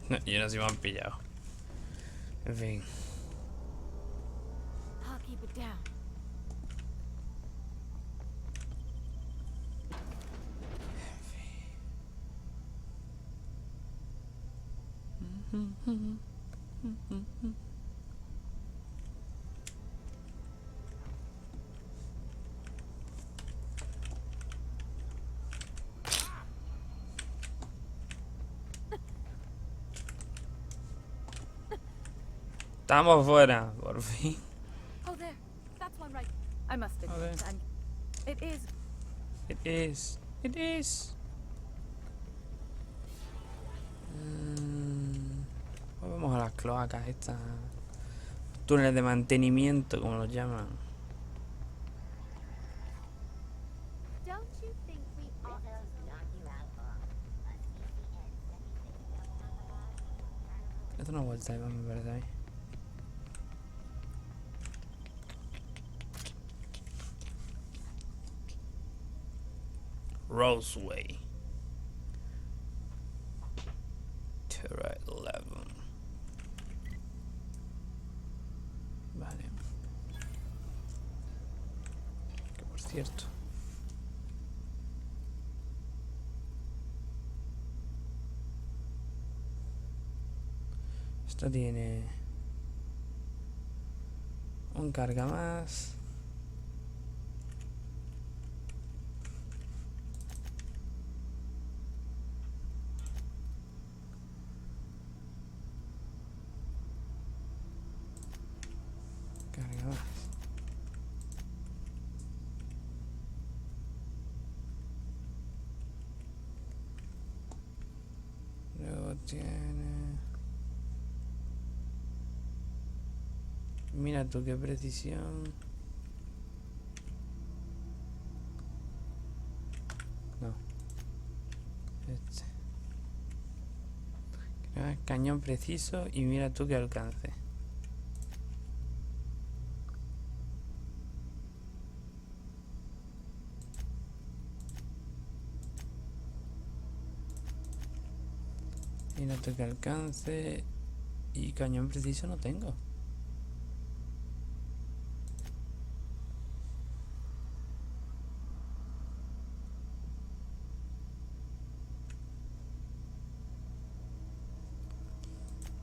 No, yo no sé si me han pillado. En fin. I'll keep it down. Estamos fuera, por fin. Oh, there. That's one right. I must admit, it is. It is. It is. Pues vamos a las cloacas estas. Túneles de mantenimiento, como los llaman. Don't you think we ought to knock you out Esto es una vuelta de más, me parece a mí. Roseway. Terra 11. Vale. Que por cierto. Esto tiene un carga más. Carga más. Luego tiene... Mira tú qué precisión. No. Este. Cañón preciso y mira tú qué alcance. Mira tú qué alcance y cañón preciso no tengo.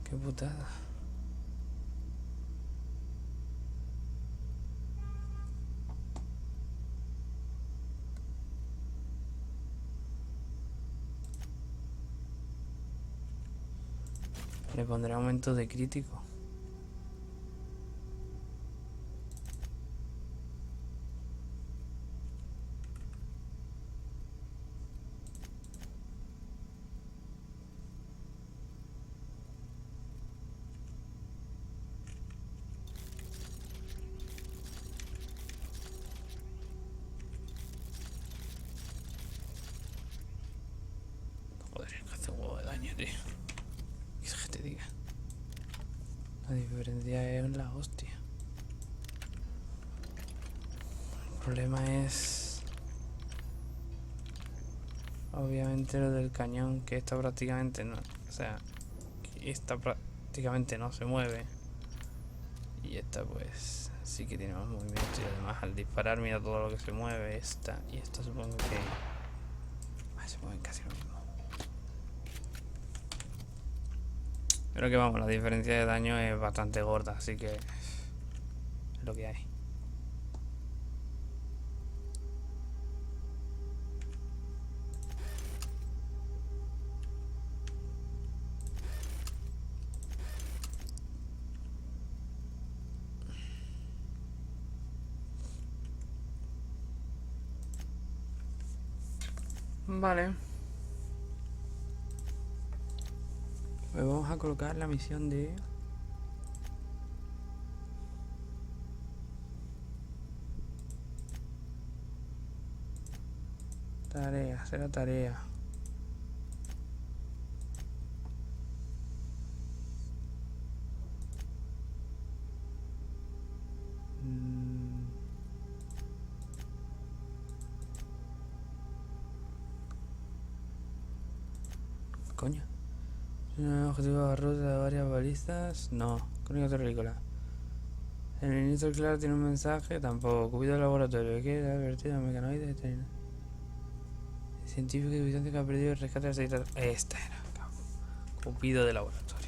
Qué putada. Le pondré aumento de crítico. Joder, es que hace un huevo de daño, tío. ¿Qué es que te diga? La diferencia es la hostia. El problema es... obviamente lo del cañón, que esta prácticamente no... O sea, que esta prácticamente no se mueve. Y esta pues sí que tiene más movimiento. Y además al disparar mira todo lo que se mueve. Esta y esta supongo que... se mueven casi lo mismo. Pero que vamos, la diferencia de daño es bastante gorda, así que... es lo que hay. Vale. Pues vamos a colocar la misión de... tarea, será tarea. Coño. Objetivo de ruta de varias balizas. No. Crónica terrícola. El ministro claro tiene un mensaje. Tampoco. Cupido del laboratorio. ¿Qué? Advertido mecanoide. El científico de Bizancio que ha perdido el rescate de la secretaria. Esta era. Cupido de laboratorio.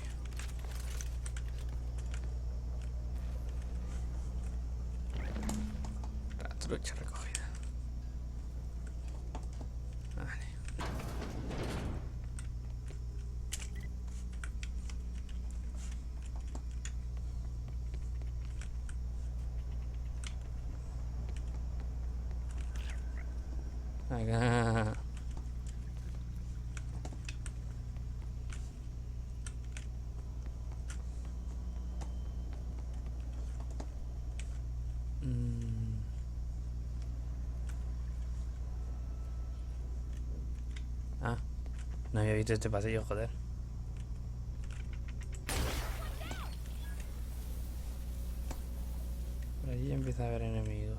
La trucha recogida. Vale. Acá. Ah, no había visto este pasillo, joder. Por allí ya empieza a haber enemigos.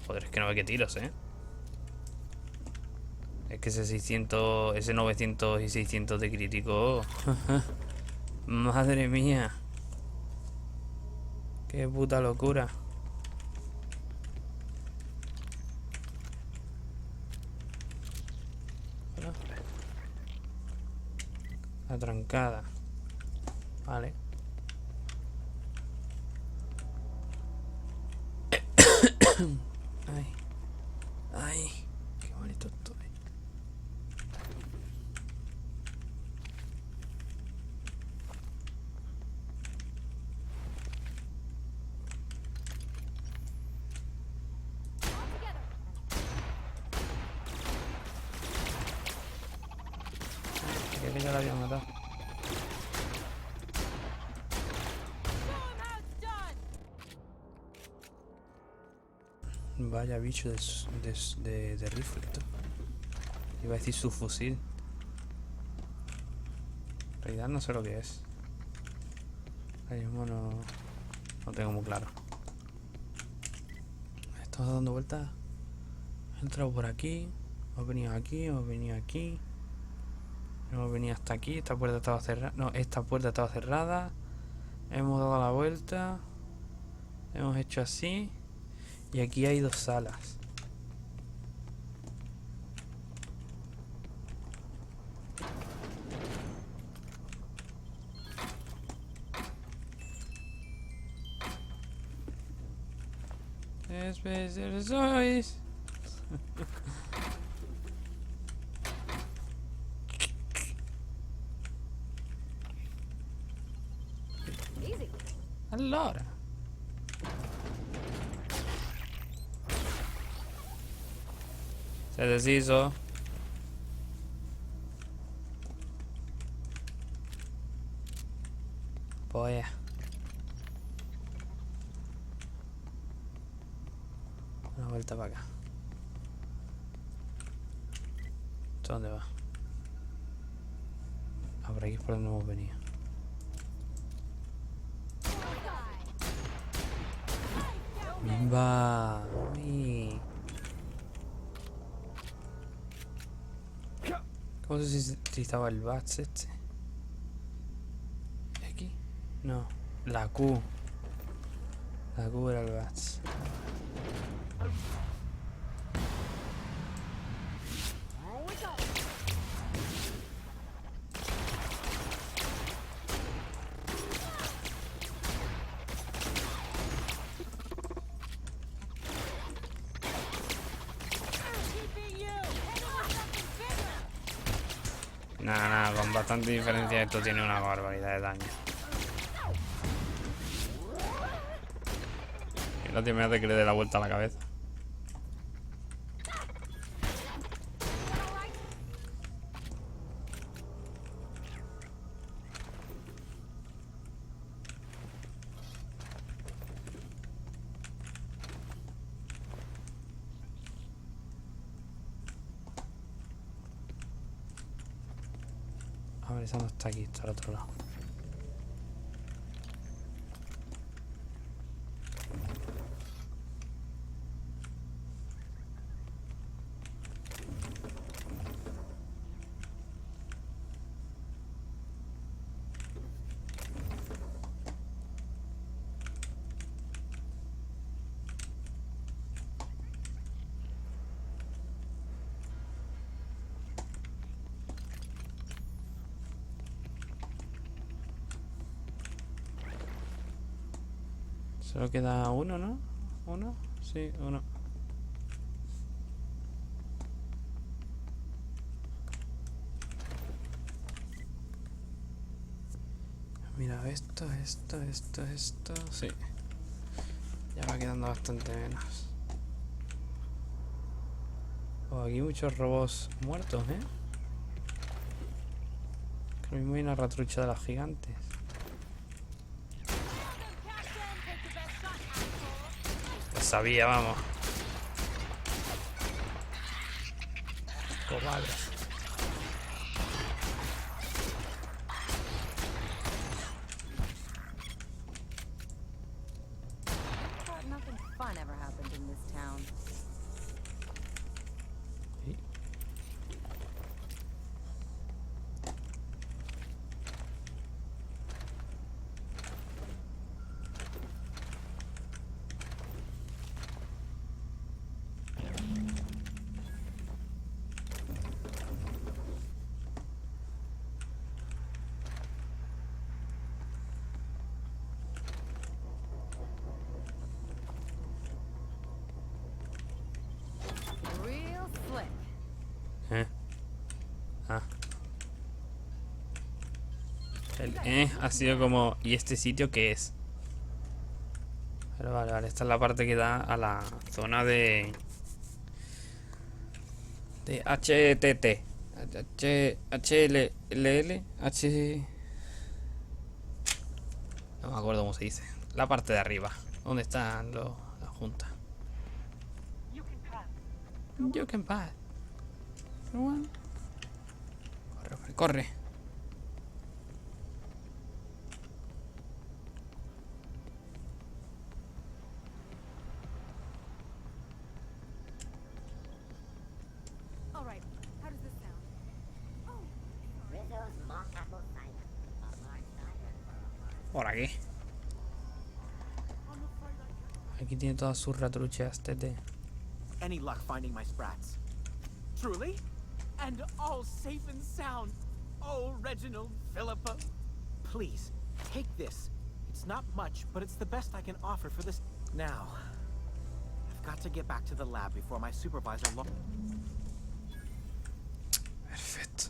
Joder, es que no ve qué tiros, Es que ese 600, ese 900 y 600 de crítico. Madre mía. Qué puta locura. Hola. Atrancada. Vale. Ay. Ay. Qué bonito estoy. Creo que ya la había matado. Vaya bicho de rifle. Iba a decir su fusil. En realidad no sé lo que es. Ahora mismo no tengo muy claro. Estamos dando vueltas. He entrado por aquí. Hemos venido aquí, hemos venido aquí. Hemos venido hasta aquí. Esta puerta estaba cerrada. No, esta puerta estaba cerrada. Hemos dado la vuelta. Hemos hecho así. Y aquí hay dos salas. Especial sois. Allora. Se deshizo. Pues una vuelta para acá. ¿Esto dónde va? Ah, por aquí es por donde hemos venido. Va. Uy. ¿Cómo sé si estaba el bats este? ¿Aquí? No. La Q. La Q era el bats. Nada, con bastante diferencia esto tiene una barbaridad de daño. Y no tiene de que le dé la vuelta a la cabeza. Vale, esa no está aquí, está al otro lado. Solo queda uno, ¿no? ¿Uno? Sí, uno. Mira, esto. Sí. Ya va quedando bastante menos. Oh, aquí muchos robots muertos, ¿eh? Que lo mismo hay una ratrucha de las gigantes. Lo sabía, vamos. Cobardes. Thought nothing fun ever happened in this town. Real slick. Ah. El ha sido como... ¿Y este sitio qué es? Pero vale, esta es la parte que da a la zona de HTT. HLL. No me acuerdo cómo se dice. La parte de arriba. ¿Dónde están las juntas? You can pass. Corre, corre. All right, how does this sound? Rizzo's mock apple cider. A large cider for a large... Por aquí. Aquí tiene todas sus ratruchas, TT. Any luck finding my sprats? Truly? And all safe and sound. Oh, Reginald, Philippa. Please, take this. It's not much, but it's the best I can offer for this. Now, I've got to get back to the lab before my supervisor Perfecto.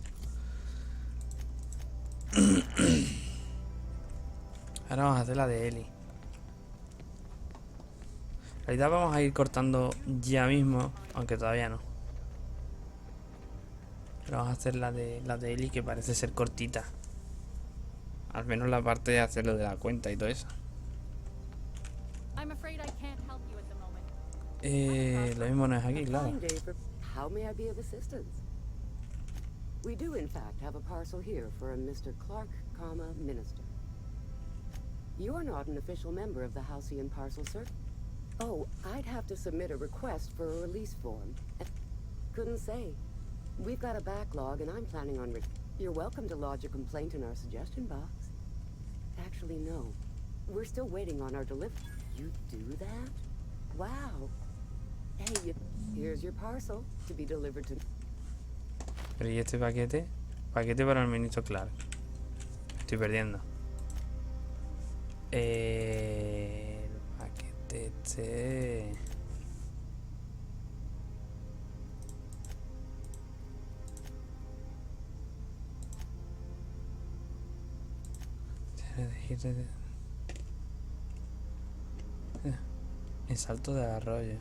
Ahora vamos a hacer la de Eli. En realidad vamos a ir cortando ya mismo, aunque todavía no. Pero vamos a hacer la de Eli, que parece ser cortita. Al menos la parte de hacer lo de la cuenta y todo eso. I'm afraid I can't help you at the moment. Lo mismo no es aquí, claro. Fine day for... How may I be of assistance? We do, in fact, have a parcel here for a Mr. Clark, Minister. You are not an official member of the Halcyon Parcel Service. Oh, I'd have to submit a request for a release form. Couldn't say. We've got a backlog, and I'm planning on... You're welcome to lodge a complaint in our suggestion box. Actually, no. We're still waiting on our delivery. You do that? Wow. Hey, here's your parcel to be delivered to... Pero ¿y este paquete? Paquete para el ministro Clark. Estoy perdiendo. El paquete este... En salto de arroyo.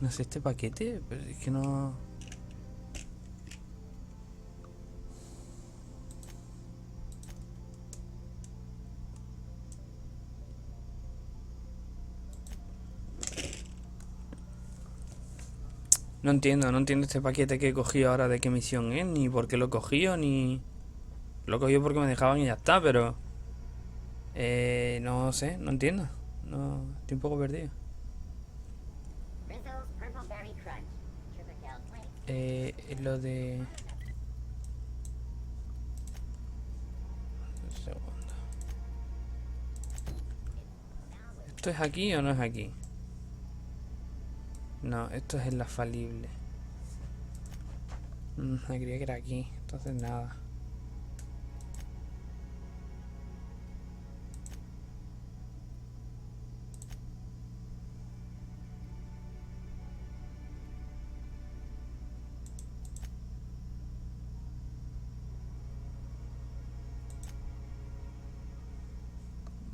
No sé este paquete, pero es que no... No entiendo este paquete que he cogido ahora de qué misión es, ni por qué lo he cogido, ni... Lo he cogido porque me dejaban y ya está, pero... no sé, no entiendo. No, estoy un poco perdido. Rizzo's Purple Berry Crunch. Sugar Gel Flakes. Lo de... Un segundo. ¿Esto es aquí o no es aquí? No, esto es en la falible. Me creía que era aquí, entonces nada.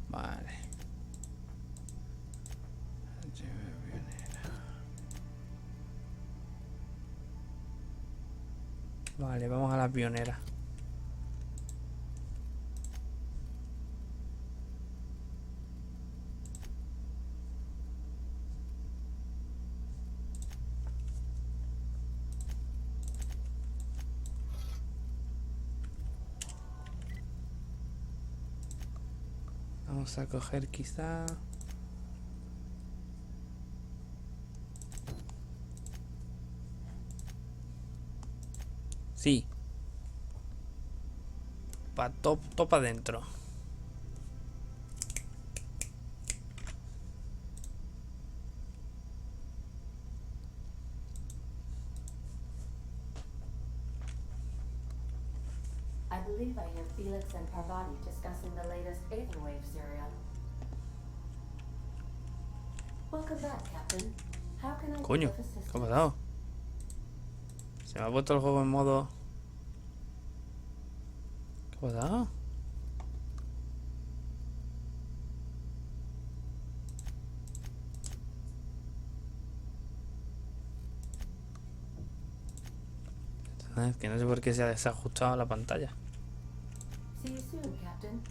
Vale. Vale, vamos a la pionera. Vamos a coger quizá... Sí. Topa adentro. I believe I hear Felix and Parvati discussing the latest Aetherwave serial. Welcome back, Captain. How can I Coño, be of ¿qué ha assistance? pasado? Se me ha puesto el juego en modo... ¿Qué ha pasado? Es que no sé por qué se ha desajustado la pantalla. See you soon, Captain.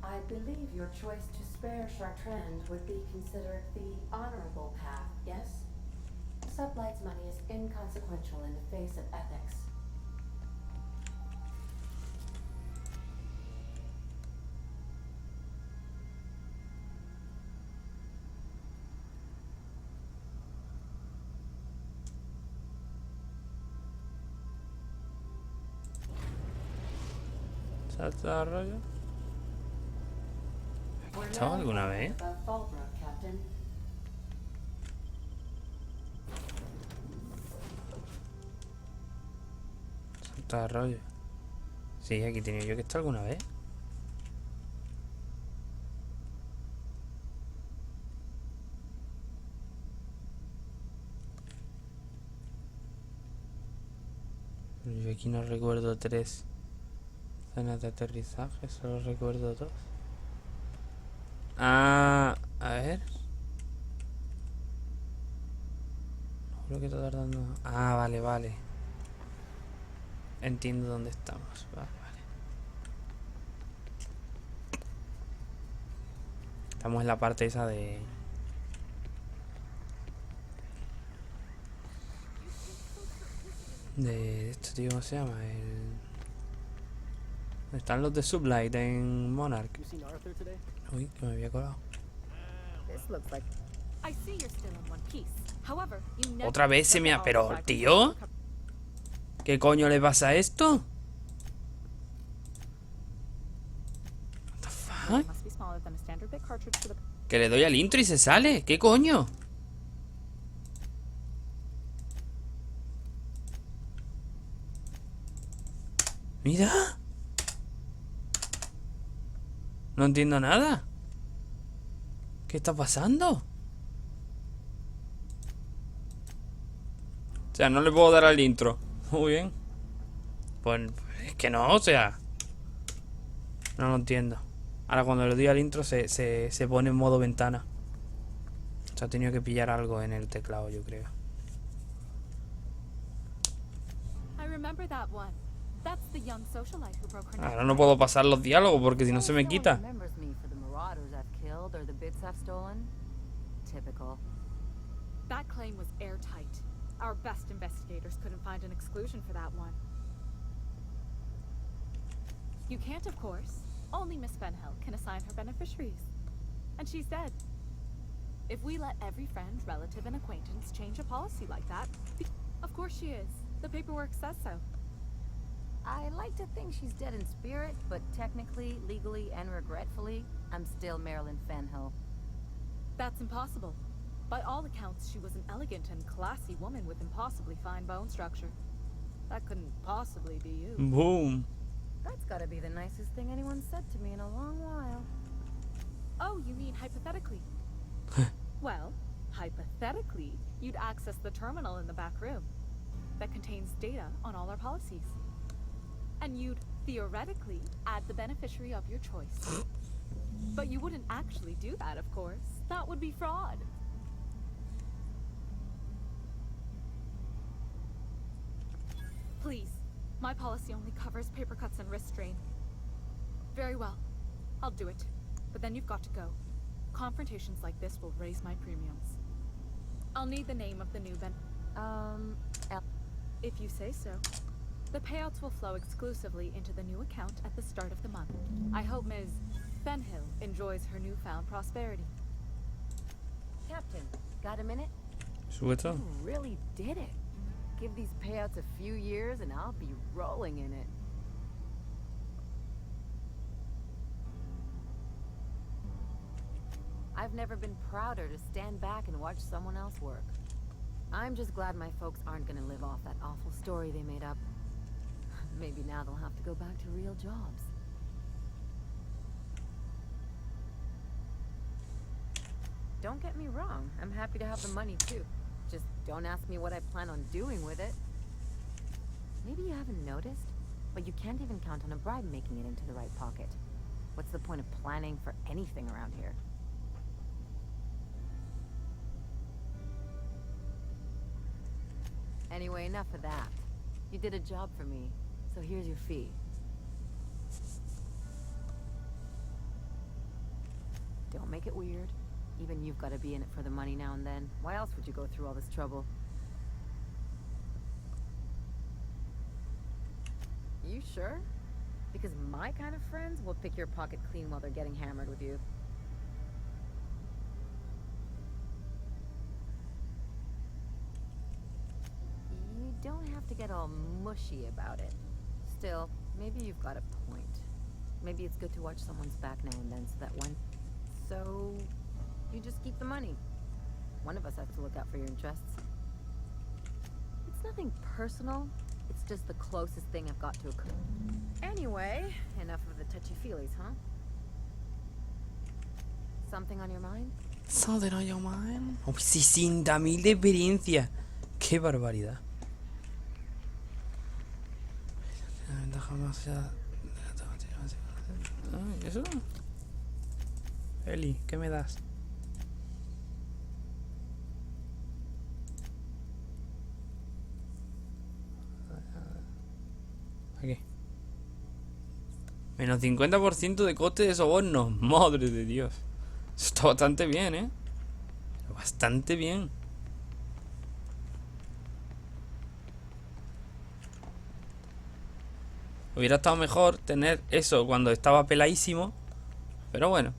I believe your choice to spare Chartrand would be considered the honorable path, yes? Sublight's money is inconsequential in the face of ethics. ¿Salta rollo? ¿Has estado alguna vez? Above Fallbrook, Captain. Salta rollo. Sí, aquí tenía yo que estar alguna vez. Yo aquí no recuerdo 3 zonas de aterrizaje, solo recuerdo 2. Ah, a ver. No creo que está tardando. Ah, vale. Entiendo dónde estamos. Vale. Estamos en la parte esa de... De esto, tío, ¿cómo se llama? Están los de Sublight en Monarch. Uy, que me había colado. Otra vez se me ha... Pero, tío, ¿qué coño le pasa a esto? What the fuck? Que le doy al intro y se sale. ¿Qué coño? Mira. No entiendo nada. ¿Qué está pasando? O sea, no le puedo dar al intro. Muy bien. Pues es que no, o sea. No lo entiendo. Ahora cuando le doy al intro se pone en modo ventana. O sea, he tenido que pillar algo en el teclado, yo creo. Ahora no puedo pasar los diálogos porque si no se me quita. That claim was airtight. Our best investigators couldn't find an exclusion for that one. You can't, of course. Only Miss Fenhill can assign her beneficiaries. And she's dead. If we let every friend, relative, and acquaintance change a policy like that, of course she is. The paperwork says so. I like to think she's dead in spirit, but technically, legally, and regretfully, I'm still Marilyn Fenhill. That's impossible. By all accounts, she was an elegant and classy woman with impossibly fine bone structure. That couldn't possibly be you. Boom. That's gotta be the nicest thing anyone said to me in a long while. Oh, you mean hypothetically? Well, hypothetically, you'd access the terminal in the back room that contains data on all our policies. And you'd theoretically add the beneficiary of your choice. But you wouldn't actually do that, of course. That would be fraud. Please, my policy only covers paper cuts and wrist strain. Very well, I'll do it. But then you've got to go. Confrontations like this will raise my premiums. I'll need the name of the new if you say so. The payouts will flow exclusively into the new account at the start of the month. I hope Ms. Fenhill enjoys her newfound prosperity. Captain, got a minute? Suelta. You really did it. Give these payouts a few years and I'll be rolling in it. I've never been prouder to stand back and watch someone else work. I'm just glad my folks aren't gonna live off that awful story they made up. Maybe now they'll have to go back to real jobs. Don't get me wrong, I'm happy to have the money too. Just don't ask me what I plan on doing with it. Maybe you haven't noticed, but you can't even count on a bribe making it into the right pocket. What's the point of planning for anything around here? Anyway, enough of that. You did a job for me, so here's your fee. Don't make it weird. Even you've got to be in it for the money now and then. Why else would you go through all this trouble? You sure? Because my kind of friends will pick your pocket clean while they're getting hammered with you. You don't have to get all mushy about it. Still, maybe you've got a point. Maybe it's good to watch someone's back now and then so that when... So... you just keep the money. One of us has to look out for your interests. It's nothing personal. It's just the closest thing I've got to a... Anyway, enough of the touchy-feelies, huh? Something on your mind? Something on your mind? Oh, 60.000 de experiencia. Qué barbaridad. ¿Eso? Eli, ¿qué me das? Aquí. Menos 50% de coste de soborno. Madre de Dios. Eso está bastante bien, ¿eh? Bastante bien. Hubiera estado mejor tener eso cuando estaba peladísimo. Pero bueno.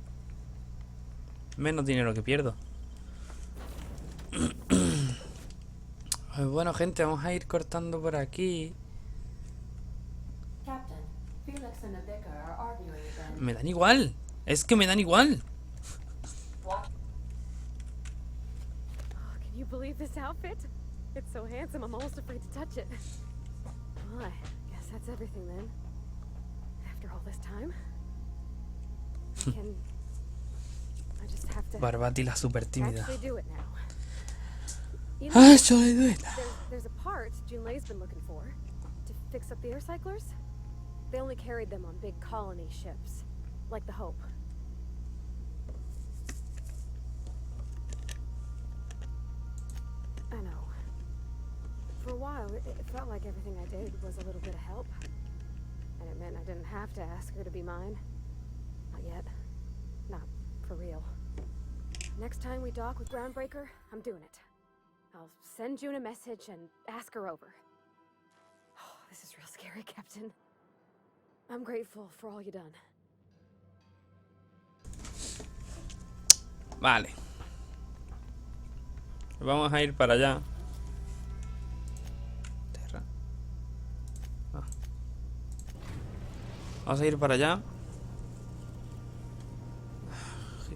Menos dinero que pierdo. Pues bueno, gente, vamos a ir cortando por aquí. Me dan igual. Es que me dan igual. Oh, can you believe this outfit? It's so handsome, I'm almost afraid to touch it. Well, I guess that's everything then. After all this time, I just have to Barbati la super tímida. actually do it now. You Ah, know, yo le doy. there's a part Junlei's been looking for to fix up the air cyclers. They only carried them on big colony ships, like the Hope. I know. For a while, it felt like everything I did was a little bit of help. And it meant I didn't have to ask her to be mine. Not yet. Not for real. Next time we dock with Groundbreaker, I'm doing it. I'll send June a message and ask her over. Oh, this is real scary, Captain. I'm grateful for all you done. Vale. Vamos a ir para allá. Terra. Ah. Vamos a ir para allá.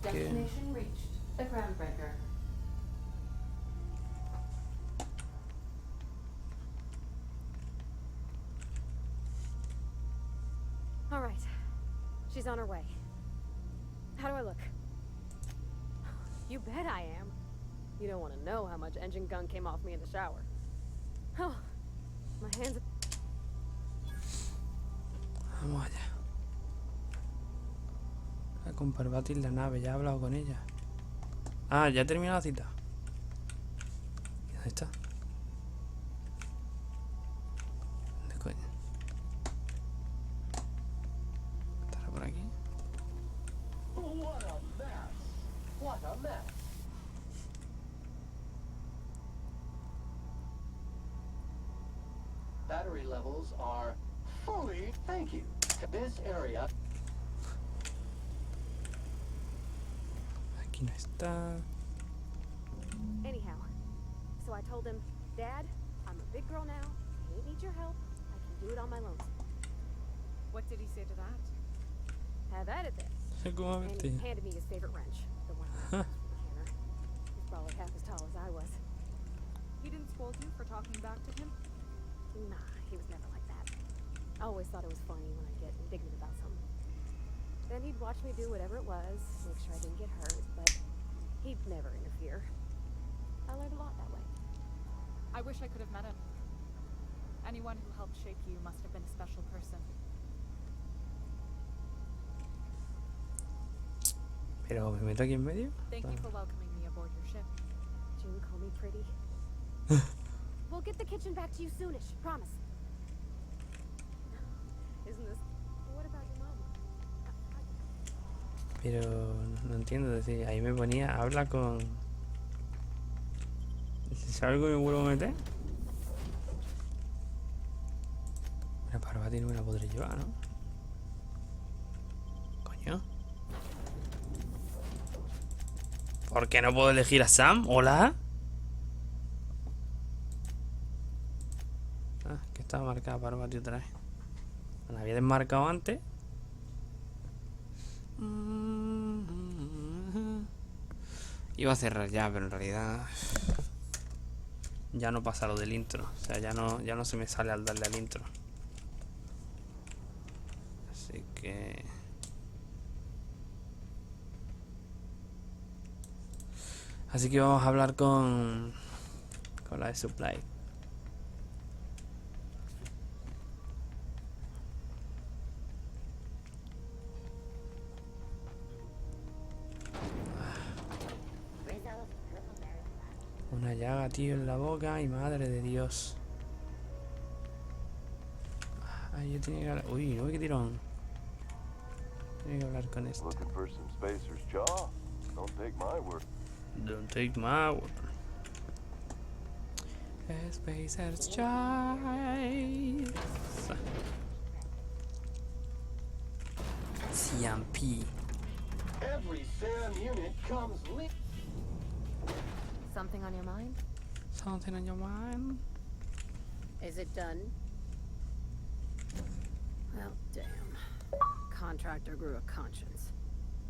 Destination reached. The groundbreaker. All right. She's on her way. How do I look? You bet I am. You don't want to know how much engine gun came off me in the shower. Oh, my hands... Vamos allá. A compartir la nave, ya he hablado con ella. Ah, ya he terminado la cita. ¿Y dónde está? ¿Dónde coño? ¿Estará por aquí? What a mess! What a mess! Battery levels are fully. Thank you. This area. Aquí no está. Anyhow, so I told him, Dad, I'm a big girl now. I ain't need your help. I can do it on my lonesome. What did he say to that? Have at it then. ¿Cómo And he handed me his favorite wrench, the one I used for the hammer. He's probably half as tall as I was. He didn't scold you for talking back to him? Nah, he was never like that. I always thought it was funny when I get indignant about something. Then he'd watch me do whatever it was, make sure I didn't get hurt, but he'd never interfere. I learned a lot that way. I wish I could have met him. Anyone who helped shape you must have been a special person. Pero me meto aquí en medio. Thank you for welcoming me aboard your ship. June, call me pretty. We'll get the kitchen back to you soonish, promise. Isn't this... What about your mama? Pero no entiendo, es decir, ahí me ponía, habla con... Si salgo y me vuelvo a meter. Una Parvati no me la podré llevar, ¿no? Coño. ¿Por qué no puedo elegir a Sam? ¿Hola? Ah, que estaba marcada Parvati otra vez. La había desmarcado antes. Iba a cerrar ya, pero en realidad ya no pasa lo del intro. O sea, ya no se me sale al darle al intro. Así que... Así que vamos a hablar con la de Supply. Una llaga, tío, en la boca y madre de Dios. Ay, yo tenía que hablar... Uy, no, qué tirón. Tenía que hablar con este. Looking for some spacer's jaw? Don't take my word. Don't take my word. Spacer's Choice. CMP. Every SAM unit comes lit. Something on your mind? Something on your mind? Is it done? Well, damn. Contractor grew a conscience.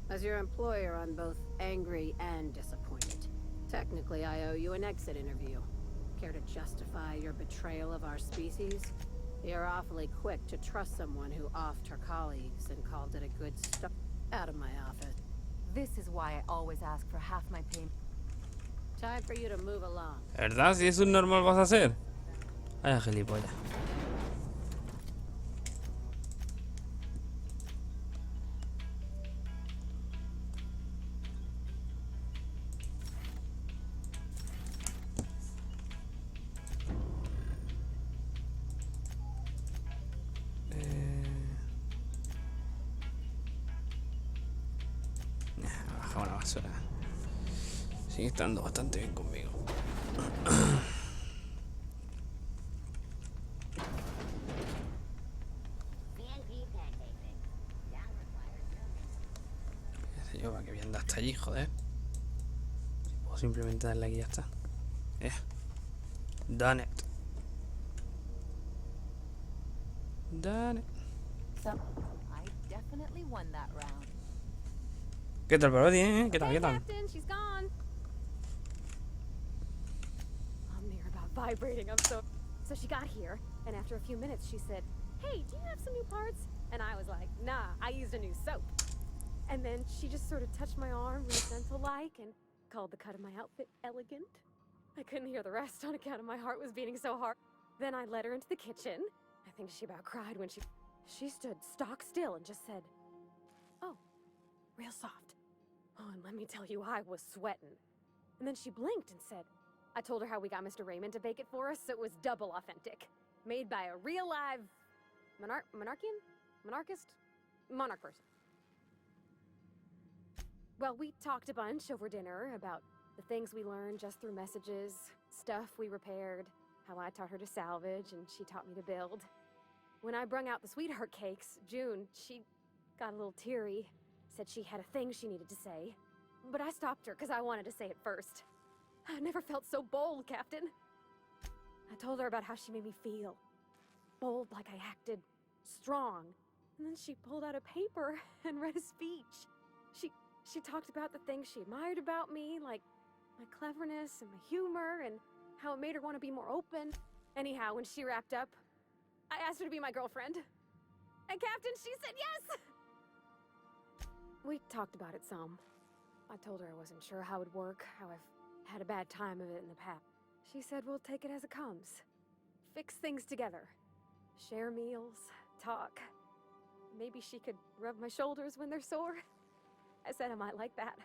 As your employer, I'm both angry and disappointed. Technically, I owe you an exit interview. Care to justify your betrayal of our species? You're awfully quick to trust someone who offed her colleagues and called it a good start. Out of my office. This is why I always ask for half my payment. Time for you to move along. ¿Verdad? Si es un normal vas a hacer. Ay, gilipollas. Baja una basura. Sigue estando bastante bien conmigo. ¿Qué sé yo? ¿Para qué voy a andar hasta allí, joder? O simplemente darle aquí y ya está. Done it. Done it. I definitely won that round. ¿Qué tal, Parvati, ¿Qué tal, qué tal? Captain, she's gone. I'm near about vibrating. I'm so she got here, and after a few minutes she said, "Hey, do you have some new parts?" And I was like, "Nah, I used a new soap." And then she just sort of touched my arm real gentle-like and called the cut of my outfit elegant. I couldn't hear the rest on account of my heart was beating so hard. Then I led her into the kitchen. I think she about cried when she stood stock still and just said, "Oh, real soft." Oh, and let me tell you, I was sweating. And then she blinked and said, I told her how we got Mr. Raymond to bake it for us, so it was double authentic. Made by a real live monarch person. Well, we talked a bunch over dinner about the things we learned just through messages, stuff we repaired, how I taught her to salvage and she taught me to build. When I brung out the sweetheart cakes, June, she got a little teary, said she had a thing she needed to say. But I stopped her because I wanted to say it first. I never felt so bold, Captain. I told her about how she made me feel. Bold like I acted, strong. And then she pulled out a paper and read a speech. She talked about the things she admired about me, like my cleverness and my humor, and how it made her want to be more open. Anyhow, when she wrapped up, I asked her to be my girlfriend. And Captain, she said yes! We talked about it some. I told her I wasn't sure how it would work, how I've had a bad time of it in the past. She said we'll take it as it comes. Fix things together. Share meals, talk. Maybe she could rub my shoulders when they're sore. I said I might like that.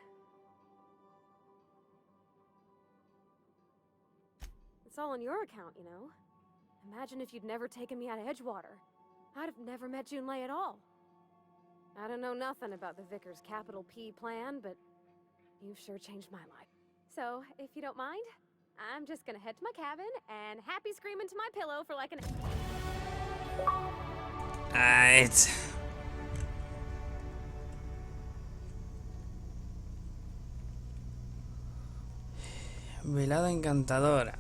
It's all on your account, you know. Imagine if you'd never taken me out of Edgewater. I'd have never met Junlei at all. I don't know nothing about the Vickers Capital P plan, but you've sure changed my life. So, if you don't mind, I'm just gonna head to my cabin and happy scream into my pillow for like an... Alright. Velada encantadora.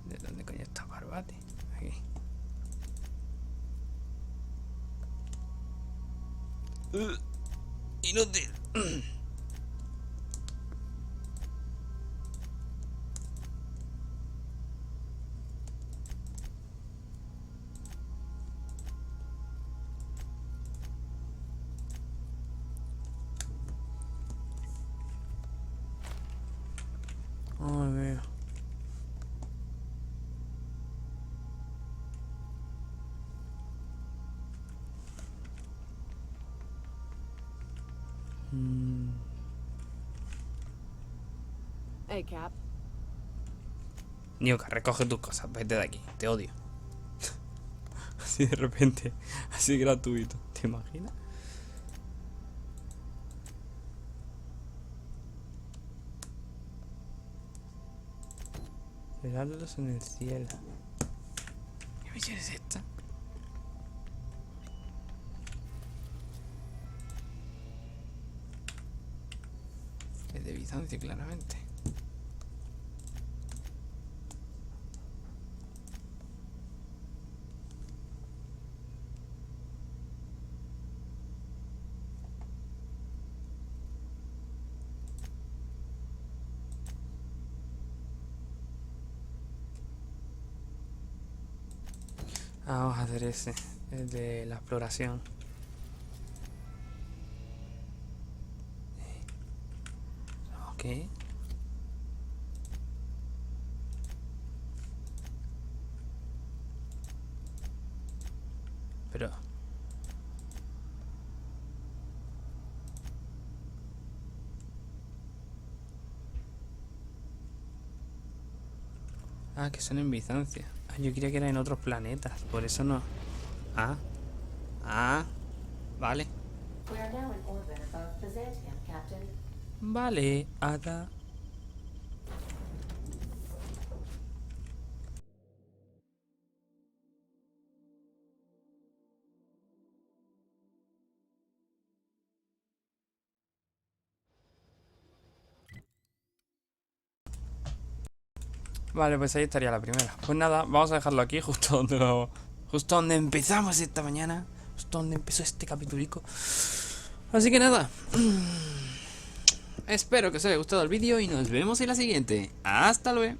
¿De dónde coño está Parvati? Aquí. Inútil. Ay, mira. Hey, Cap. Nioka, recoge tus cosas, vete de aquí, te odio. Así de repente, así gratuito, ¿te imaginas? Heraldos en el cielo. ¿Qué misión es esta? Es de Bizancio, claramente. Vamos a hacer ese, el de la exploración. Ok. Pero... Ah, que son en Bizancio. Ah, yo creía que eran en otros planetas, por eso no. Vale. We are now in orbit above Byzantium, Captain. Vale, Ada. Vale, pues ahí estaría la primera. Pues nada, vamos a dejarlo aquí, justo donde empezamos esta mañana. Justo donde empezó este capítulo. Así que nada. Espero que os haya gustado el vídeo y nos vemos en la siguiente. Hasta luego.